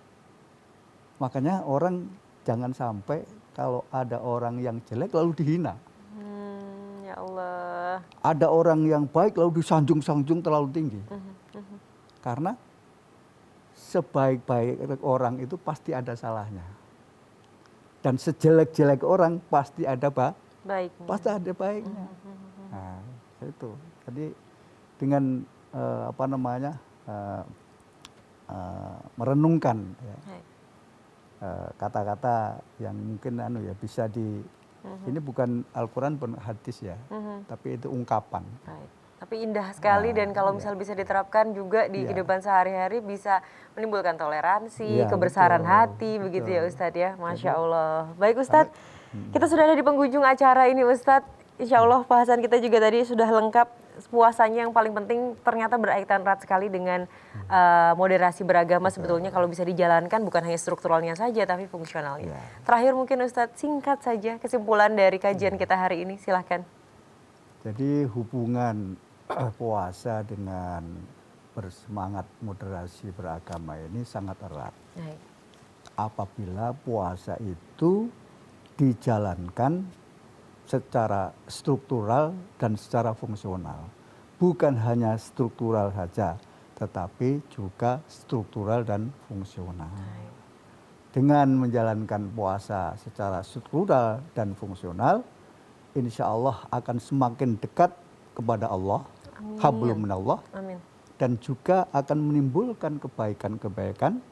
Speaker 2: Makanya orang jangan sampai kalau ada orang yang jelek lalu dihina.
Speaker 1: Ya Allah.
Speaker 2: Ada orang yang baik lalu disanjung-sanjung terlalu tinggi. Karena sebaik-baik orang itu pasti ada salahnya. Dan sejelek-jelek orang pasti ada
Speaker 1: Baiknya.
Speaker 2: pasti ada baiknya. Nah, itu. Jadi dengan merenungkan ya,
Speaker 1: Baik.
Speaker 2: kata-kata yang mungkin bisa ini bukan Al-Quran pun hadis ya, tapi itu ungkapan.
Speaker 1: Baik. Tapi indah sekali dan kalau misal bisa diterapkan juga di kehidupan sehari-hari bisa menimbulkan toleransi,
Speaker 2: Iya,
Speaker 1: kebesaran
Speaker 2: betul,
Speaker 1: hati, begitu ya
Speaker 2: betul.
Speaker 1: Ustadz ya. Masya Allah. Baik Ustadz, kita sudah ada di penghujung acara ini Ustadz. Insya Allah bahasan kita juga tadi sudah lengkap. Puasanya yang paling penting ternyata berkaitan erat sekali dengan moderasi beragama sebetulnya kalau bisa dijalankan bukan hanya strukturalnya saja tapi fungsionalnya.
Speaker 2: Ya.
Speaker 1: Terakhir mungkin Ustadz singkat saja kesimpulan dari kajian kita hari ini, silahkan.
Speaker 2: Jadi hubungan puasa dengan bersemangat moderasi beragama ini sangat erat.
Speaker 1: Baik.
Speaker 2: Apabila puasa itu dijalankan secara struktural dan secara fungsional. Bukan hanya struktural saja, tetapi juga struktural dan fungsional. Dengan menjalankan puasa secara struktural dan fungsional, insya Allah akan semakin dekat kepada Allah, hablum minallah,
Speaker 1: Amin.
Speaker 2: dan juga akan menimbulkan kebaikan-kebaikan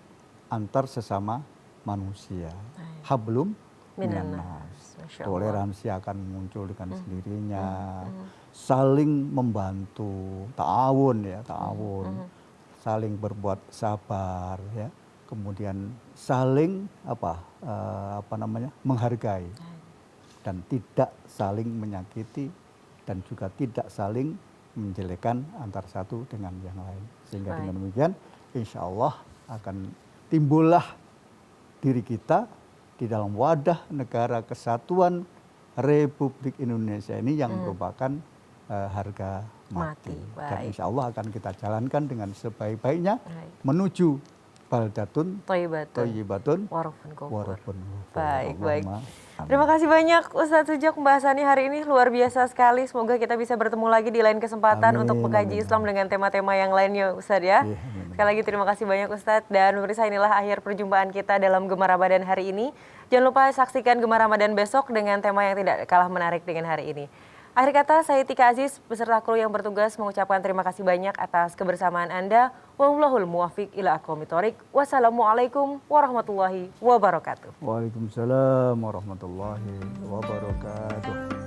Speaker 2: antar sesama manusia. Hablum minannas.
Speaker 1: Masya Allah.
Speaker 2: Toleransi akan muncul dengan sendirinya, saling membantu, ta'awun ya, saling berbuat sabar ya, kemudian saling menghargai dan tidak saling menyakiti dan juga tidak saling menjelekkan antar satu dengan yang lain. Sehingga dengan demikian insya Allah akan timbullah diri kita di dalam wadah negara kesatuan Republik Indonesia ini yang merupakan harga mati. Dan insya Allah akan kita jalankan dengan sebaik-baiknya menuju baldatun thayyibatun
Speaker 1: Warufun ghafur.
Speaker 2: warufun ghafur.
Speaker 1: Baik, baik.
Speaker 2: Allahumma
Speaker 1: Terima kasih banyak Ustadz Sujok pembahasannya hari ini luar biasa sekali. Semoga kita bisa bertemu lagi di lain kesempatan
Speaker 2: Amin,
Speaker 1: untuk mengkaji
Speaker 2: amin.
Speaker 1: Islam dengan tema-tema yang lainnya Ustadz ya.
Speaker 2: Iya, amin.
Speaker 1: Sekali lagi terima kasih banyak Ustadz dan pemirsa inilah akhir perjumpaan kita dalam Gemar Ramadan hari ini. Jangan lupa saksikan Gemar Ramadan besok dengan tema yang tidak kalah menarik dengan hari ini. Akhir kata saya Tika Aziz beserta kru yang bertugas mengucapkan terima kasih banyak atas kebersamaan Anda. Wallahul muwaffiq ila aqwamit thoriq. Wassalamualaikum warahmatullahi wabarakatuh.
Speaker 2: Waalaikumsalam warahmatullahi wabarakatuh.